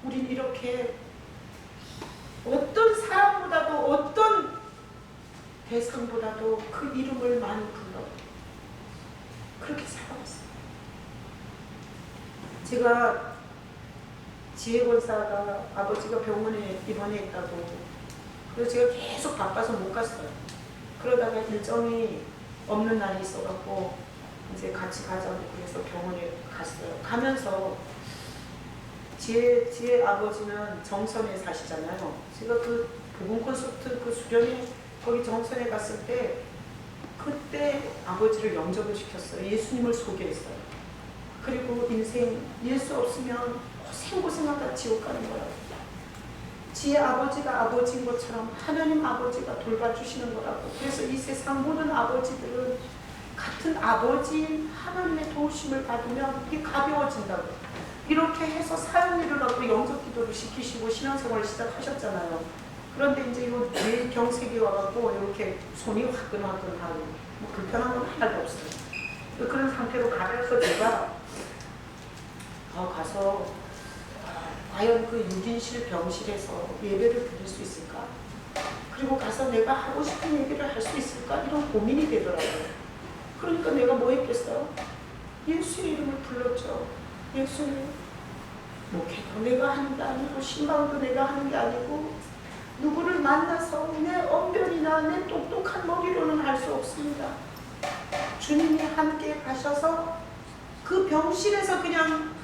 우린 이렇게 어떤 사람보다도 어떤 대상보다도 그 이름을 많이 불러요. 그렇게 살아왔어요. 제가 지혜권사가 아버지가 병원에 입원했다고, 그래서 제가 계속 바빠서 못 갔어요. 그러다가 일정이 없는 날이 있어갖고 이제 같이 가자고 그래서 병원에 갔어요. 가면서 지혜 아버지는 정선에 사시잖아요. 제가 그 복음 콘서트 그 수련회 거기 정선에 갔을 때 그때 아버지를 영접을 시켰어요. 예수님을 소개했어요. 그리고 인생 예수 없으면 고생고생하다 지옥 가는 거라고. 지혜 아버지가 아버지인 것처럼 하나님 아버지가 돌봐주시는 거라고. 그래서 이 세상 모든 아버지들은 같은 아버지인 하나님의 도우심을 받으면 이게 가벼워진다고. 이렇게 해서 사연 일어나고 영접 기도를 시키시고 신앙생활을 시작하셨잖아요. 그런데 이제 요 뇌경색이 와갖고 이렇게 손이 화끈화끈하고 뭐 불편한 건 하나도 없어요. 그런 상태로 가면서 제가 가서 과연 그 6인실 병실에서 예배를 드릴 수 있을까? 그리고 가서 내가 하고 싶은 얘기를 할 수 있을까? 이런 고민이 되더라고요. 그러니까 내가 뭐 했겠어요? 예수의 이름을 불렀죠. 예수님, 목회도 내가 하는 게 아니고 신방도 내가 하는 게 아니고 누구를 만나서 내 언변이나 내 똑똑한 머리로는 할 수 없습니다. 주님이 함께 가셔서 그 병실에서 그냥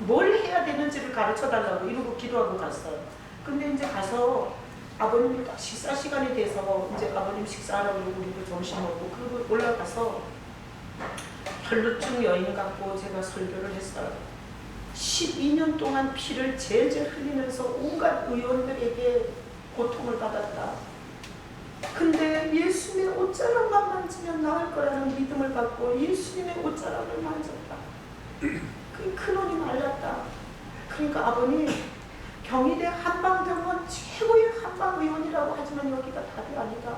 뭘 해야 되는지를 가르쳐 달라고 이러고 기도하고 갔어요. 근데 이제 가서 아버님이 딱 식사 시간이 돼서 이제 아버님 식사하라고 우리도 점심 먹고 그리고 올라가서 혈루증 여인 갖고 제가 설교를 했어요. 12년 동안 피를 제일 흘리면서 온갖 의원들에게 고통을 받았다. 근데 예수님의 옷자락만 만지면 나을 거라는 믿음을 받고 예수님의 옷자락을 만졌다. 그 근원이 말랐다. 그러니까 아버님, 경희대 한방병원 최고의 한방의원이라고 하지만 여기가 답이 아니다.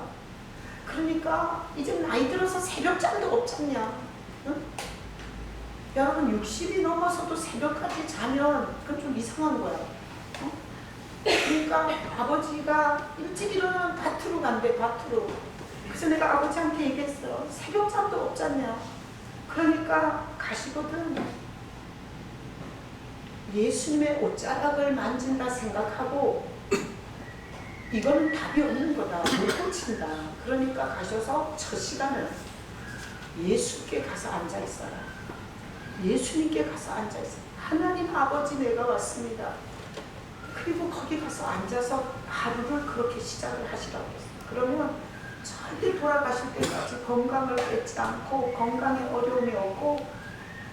그러니까 이제 나이 들어서 새벽잠도 없잖냐. 응? 여러분 60이 넘어서도 새벽까지 자면 그건 좀 이상한 거야. 어? 그러니까 아버지가 일찍 일어나면 밭으로 간대. 밭으로. 그래서 내가 아버지한테 얘기했어요. 새벽잠도 없잖냐. 그러니까 가시거든. 예수님의 옷자락을 만진다 생각하고 이거는 답이 없는 거다. 못 고친다. 그러니까 가셔서 첫 시간을 예수께 가서 앉아있어라. 예수님께 가서 앉아있어라. 하나님 아버지 내가 왔습니다. 그리고 거기 가서 앉아서 하루를 그렇게 시작을 하시라고 했어요. 그러면 절대 돌아가실 때까지 건강을 뺏지 않고 건강에 어려움이 없고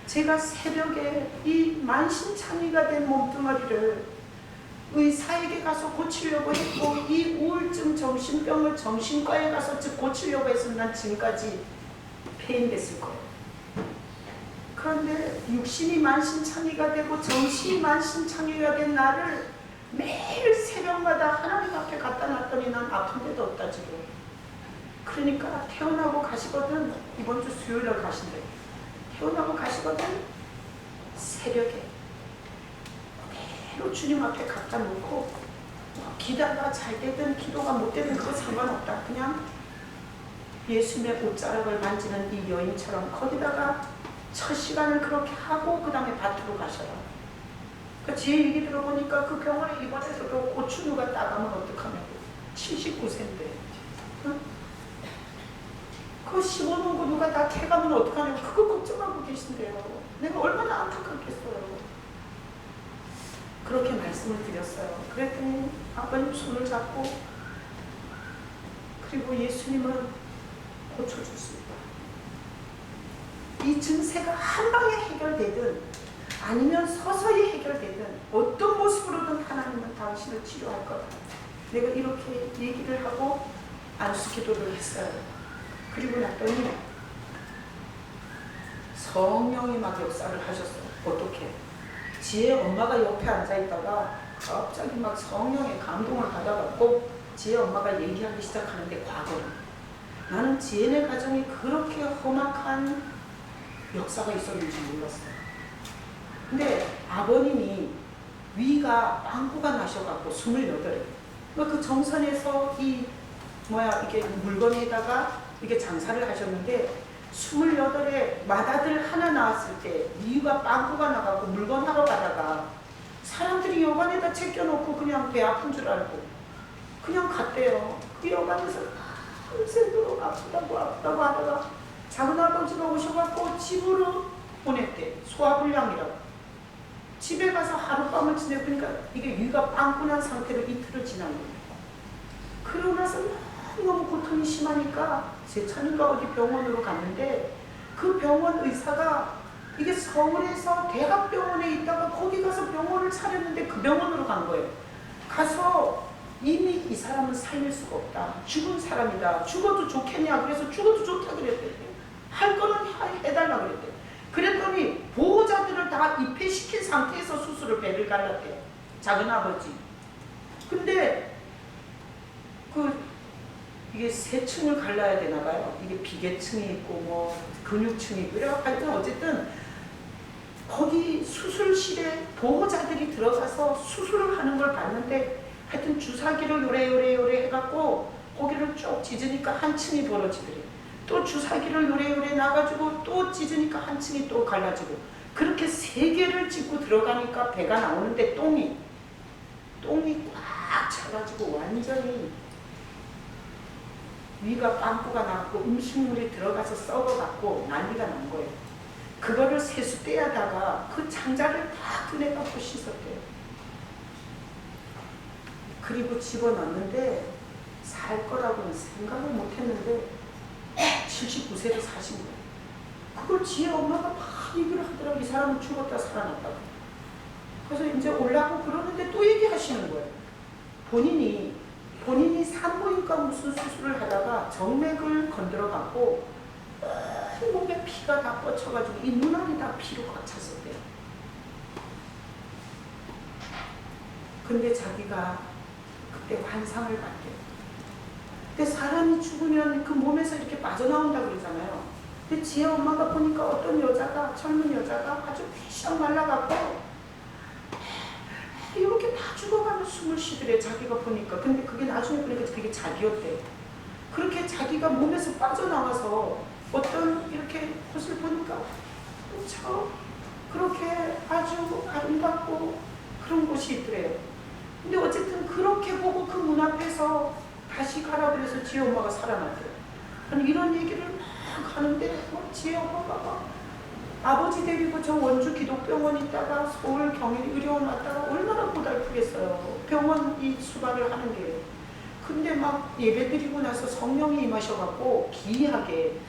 제가 새벽에 이 만신창이가 된 몸뚱아리를 의사에게 가서 고치려고 했고 이 우울증 정신병을 정신과에 가서 고치려고 했으면 난 지금까지 폐인됐을 거예요. 그런데 육신이 만신창이가 되고 정신이 만신창이가 된 나를 매일 새벽마다 하나님 앞에 갖다 놨더니 난 아픈 데도 없다 지금. 그러니까 퇴원하고 가시거든. 이번 주 수요일날 가신대. 퇴원하고 가시거든. 새벽에 그대로 주님 앞에 갖다 놓고 기도가 잘 되든 기도가 못 되든 그거 상관없다. 그냥 예수님의 옷자락을 만지는 이 여인처럼 거기다가 첫 시간을 그렇게 하고 그 다음에 밭으로 가셔라. 그 지혜 얘기 들어보니까 그 병원에 입원해서도 고추 누가 따가면 어떡하냐고. 79세인데. 응? 그 씹어놓은 거 누가 다 캐가면 어떡하냐고. 그거 걱정하고 계신데요. 내가 얼마나 안타깝겠어요. 그렇게 말씀을 드렸어요. 그랬더니 아버님 손을 잡고, 그리고 예수님은 고쳐줬습니다. 이 증세가 한 방에 해결되든 아니면 서서히 해결되든 어떤 모습으로든 하나님은 당신을 치료할 거다. 내가 이렇게 얘기를 하고 안수기도를 했어요. 그리고 났더니 성령이 막 역사를 하셨어요. 어떻게? 지혜 엄마가 옆에 앉아있다가 갑자기 막 성령의 감동을 받아갖고 지혜 엄마가 얘기하기 시작하는데, 과거는 나는 지혜네 가정이 그렇게 험악한 역사가 있었는지 몰랐어요. 근데 아버님이 위가 빵꾸가 나셔갖고 28에 그 정선에서 이게 물건에다가 이게 장사를 하셨는데, 28에 맏아들 하나 나왔을 때 위가 빵꾸가 나갖고 물건 하러 가다가 사람들이 여관에다 제껴놓고 그냥 배 아픈 줄 알고 그냥 갔대요. 그 여관에서 밤새도록 아프다고 하다가 작은아버지가 오셔갖고 집으로 보냈대. 소화불량이라고. 집에 가서 하룻밤을 지내보니까 이게 위가 빵꾸 난 상태로 이틀을 지난 거예요. 그러고 나서 너무 고통이 심하니까 제천인가 어디 병원으로 갔는데, 그 병원 의사가 이게 서울에서 대학병원에 있다가 거기 가서 병원을 차렸는데 그 병원으로 간 거예요. 가서 이미 이 사람은 살릴 수가 없다. 죽은 사람이다. 죽어도 좋겠냐. 그래서 죽어도 좋다 그랬대. 할 거는 해달라 그랬대. 그랬더니 보호자들을 다 입회시킨 상태에서 수술을 배를 갈랐대. 작은아버지. 근데 이게 세 층을 갈라야 되나 봐요. 이게 비계층이 있고 뭐 근육층이 있고 이래가지고 어쨌든 거기 수술실에 보호자들이 들어가서 수술을 하는 걸 봤는데, 하여튼 주사기로 요래 해갖고 거기를 쭉 찢으니까 한 층이 벌어지더래. 또 주사기를 요래 놔가지고 또 찢으니까 한 층이 또 갈라지고, 그렇게 3개를 찢고 들어가니까 배가 나오는데 똥이 꽉 차가지고 완전히 위가 빵꾸가 났고 음식물이 들어가서 썩어갖고 난리가 난 거예요. 그거를 세수 떼야다가 그 창자를 다 꺼내갖고 씻었대요. 그리고 집어넣었는데 살 거라고는 생각을 못했는데 79세를 사신 거예요. 그걸 지혜 엄마가 막 얘기를 하더라고. 이 사람은 죽었다 살아났다고. 그래서 이제 올라가고 그러는데 또 얘기하시는 거예요. 본인이 산부인과 무슨 수술을 하다가 정맥을 건드려갖고 온 몸에 피가 다 뻗쳐가지고 이 눈알이 다 피로 꽉 찼었대요. 근데 자기가 그때 환상을 봤대요. 근데 사람이 죽으면 그 몸에서 이렇게 빠져나온다 그러잖아요. 근데 지혜 엄마가 보니까 어떤 여자가, 젊은 여자가 아주 피샥 말라갖고 이렇게 다 죽어가는 숨을 쉬더래. 자기가 보니까. 근데 그게 나중에 보니까 그게 자기였대. 그렇게 자기가 몸에서 빠져나와서 어떤 이렇게 곳을 보니까 저 그렇게 아주 아름답고 그런 곳이 있더래요. 근데 어쨌든 그렇게 보고 그 문 앞에서 다시 가라 그래서 지혜 엄마가 살아났대요. 아니 이런 얘기를 막 하는데 지혜 엄마가 막 아버지 데리고 저 원주 기독병원 있다가 서울 경인의료원 왔다가 얼마나 고달프겠어요. 병원 이 수발을 하는 게. 근데 막 예배드리고 나서 성령이 임하셔갖고 기이하게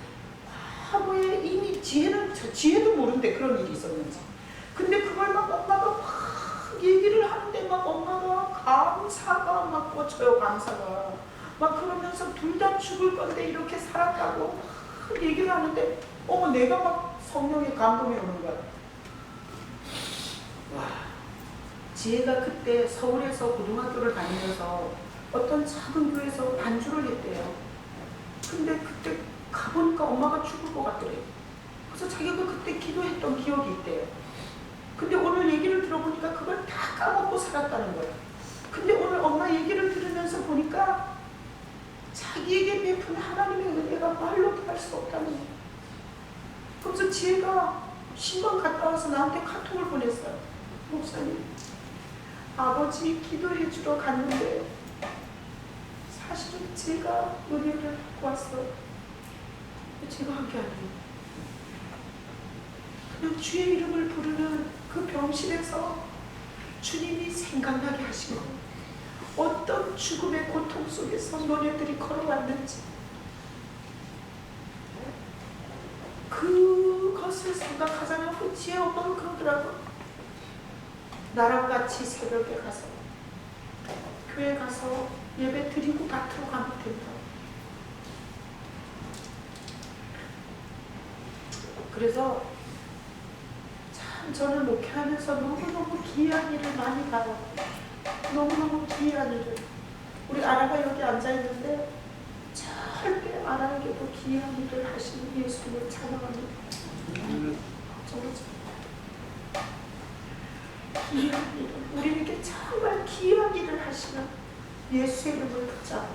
과거에 이미 지혜도 모른대 그런 일이 있었는지. 근데 그걸 막 엄마가 막 얘기를 하는데 막 엄마가 감사가 막 꽂혀요. 감사가 막 그러면서 둘 다 죽을 건데 이렇게 살았다고 막 얘기를 하는데 내가 막 성령의 감동이 오는 거야. 와, 지혜가 그때 서울에서 고등학교를 다니면서 어떤 작은 교회에서 반주를 했대요. 근데 그때 가보니까 엄마가 죽을 것 같더래. 그래서 자기가 그때 기도했던 기억이 있대요. 근데 오늘 얘기를 들어보니까 그걸 다 까먹고 살았다는 거예요. 근데 오늘 엄마 얘기를 들으면서 보니까 자기에게 베푼 하나님의 은혜가 말로 할 수 없다는 거예요. 그래서 지혜가 신방 갔다 와서 나한테 카톡을 보냈어요. 목사님, 아버지 기도해 주러 갔는데 사실은 제가 은혜를 받고 왔어요. 제가 한 게 아니에요. 그냥 주의 이름을 부르는 그 병실에서 주님이 생각나게 하시고, 어떤 죽음의 고통 속에서 너네들이 걸어왔는지 그것을 생각하잖아. 지혜 엄마가 그러더라고. 나랑 같이 새벽에 가서 교회 가서 예배 드리고 밭으로 가면 된다. 그래서 참 저는 목회하면서 너무너무 기이한 일을 많이 봐요. 너무너무 기이한 일을. 우리 아라가 여기 앉아있는데 절대 아라에게도 기이한 일을 하시는 예수님을 찬양합니다. 정말 기이한 일을, 우리에게 정말 기이한 일을 하시는 예수의 이름을 붙잡고,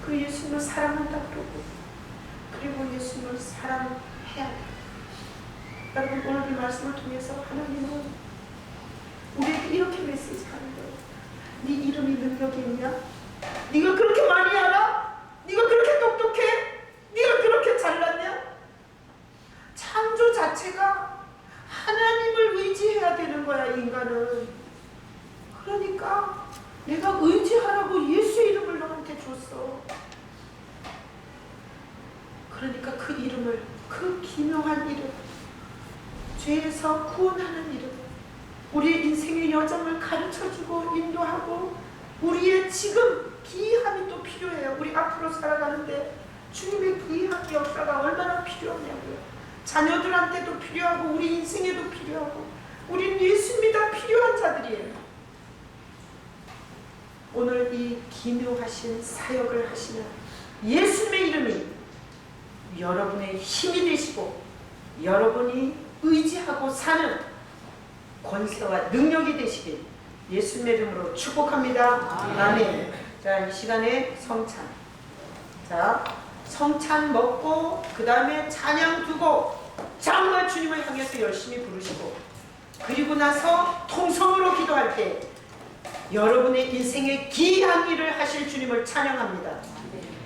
그 예수님을 사랑한다 그러고, 그리고 예수님을 사랑해야 돼. 여러분, 오늘 이 말씀을 통해서 하나님은 우리에게 이렇게 메시지하는 거예요. 네 이름이 능력이 있냐? 네가 그렇게 많이 알아? 네가 그렇게 똑똑해? 네가 그렇게 잘났냐? 창조 자체가 하나님을 의지해야 되는 거야, 인간은. 그러니까 내가 의지하라고 예수의 이름을 너한테 줬어. 그러니까 그 이름을, 그 기묘한 이름, 죄에서 구원하는 이름, 우리의 인생의 여정을 가르쳐주고 인도하고, 우리의 지금 기이함이 또 필요해요. 우리 앞으로 살아가는데 주님의 기이한 역사가 얼마나 필요하냐고요. 자녀들한테도 필요하고 우리 인생에도 필요하고, 우린 예수님이 다 필요한 자들이에요. 오늘 이 기묘하신 사역을 하시는 예수님의 이름이 여러분의 힘이 되시고, 여러분이 의지하고 사는 권세와 능력이 되시길 예수님의 이름으로 축복합니다. 아멘. 자, 이 시간에 성찬. 자, 성찬 먹고 그 다음에 찬양 두고 정말 주님을 향해서 열심히 부르시고, 그리고 나서 통성으로 기도할 때 여러분의 인생에 기이한 일을 하실 주님을 찬양합니다.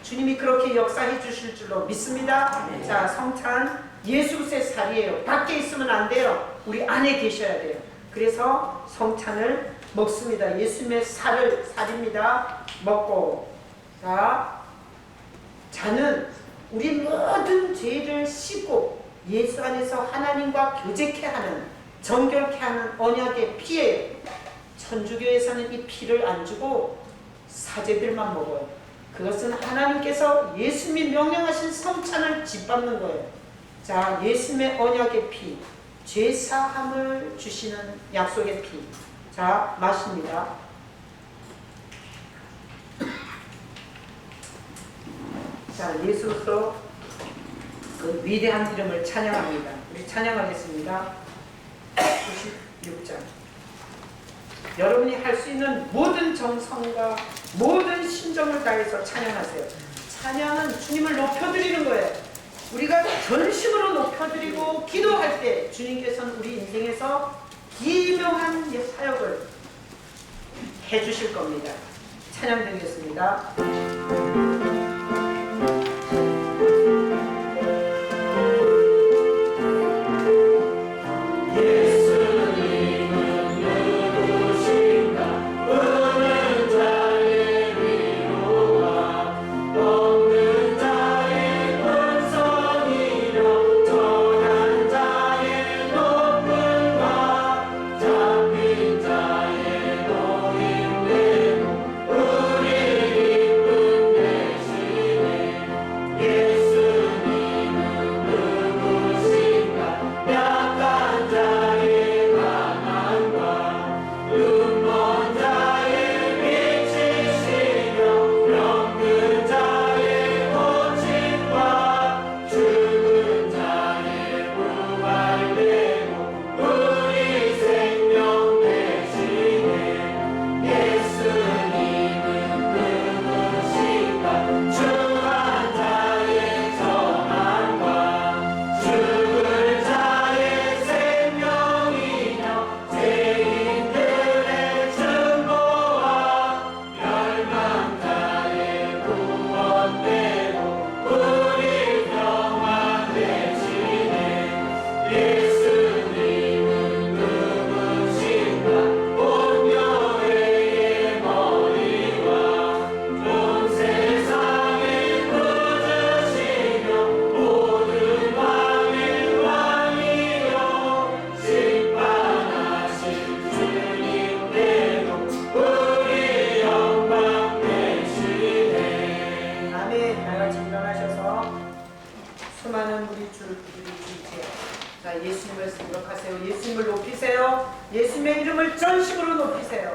주님이 그렇게 역사해 주실 줄로 믿습니다. 자, 성찬 예수의 살이에요. 밖에 있으면 안 돼요. 우리 안에 계셔야 돼요. 그래서 성찬을 먹습니다. 예수님의 살입니다. 먹고, 자, 잔은 우리 모든 죄를 씻고 예수 안에서 하나님과 교제케 하는, 정결케 하는 언약의 피예요. 천주교에서는 이 피를 안 주고 사제들만 먹어요. 그것은 하나님께서 예수님이 명령하신 성찬을 짓밟는 거예요. 자, 예수님의 언약의 피, 죄사함을 주시는 약속의 피. 자, 마십니다. 자, 예수로 그 위대한 이름을 찬양합니다. 우리 찬양하겠습니다. 96장. 여러분이 할 수 있는 모든 정성과 모든 심정을 다해서 찬양하세요. 찬양은 주님을 높여드리는 거예요. 우리가 전심으로 높여드리고 기도할 때 주님께서는 우리 인생에서 기묘한 사역을 해주실 겁니다. 찬양 드리겠습니다. 자의 노임대로 우리 기쁨 다 같이 일어나셔서 수많은 우리 주께 자 예수님을 생각하세요. 예수님을 높이세요. 예수님의 이름을 전심으로 높이세요.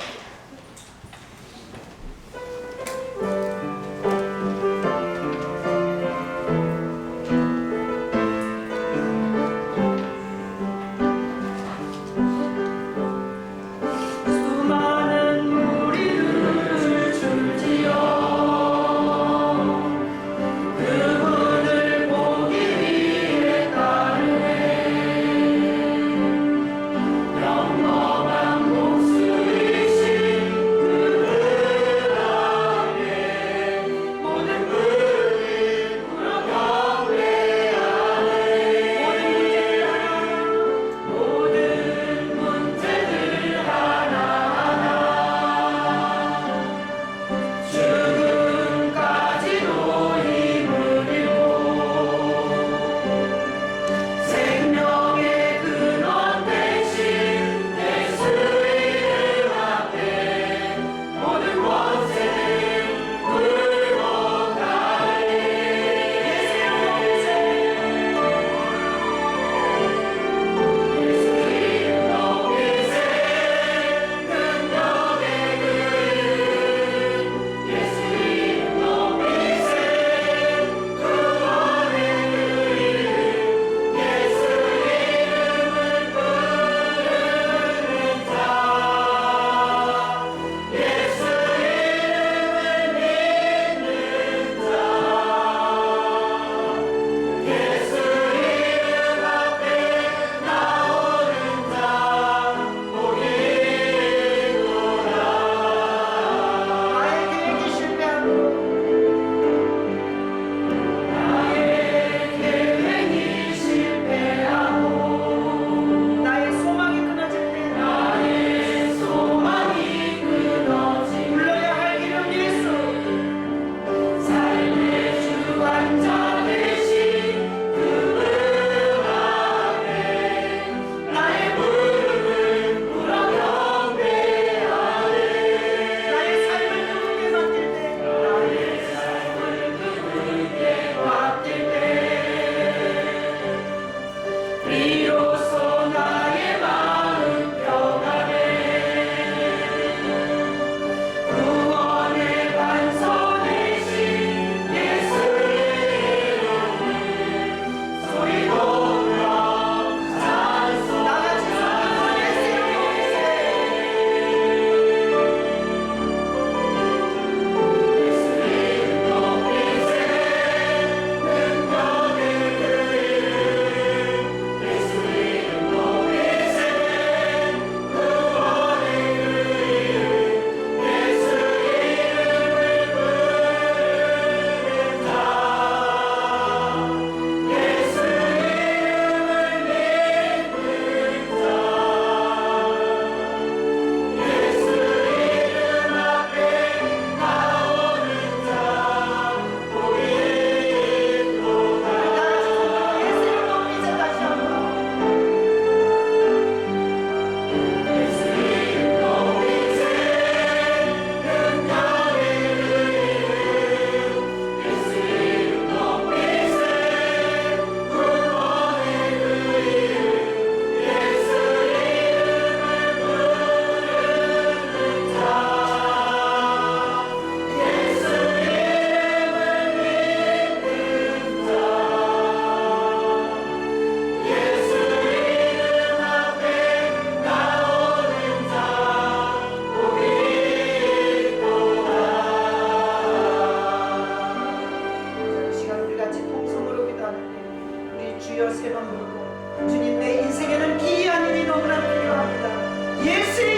주여 세 번 부르고 주님 내 인생에는 기이한 일이 너무나 필요합니다. 예수의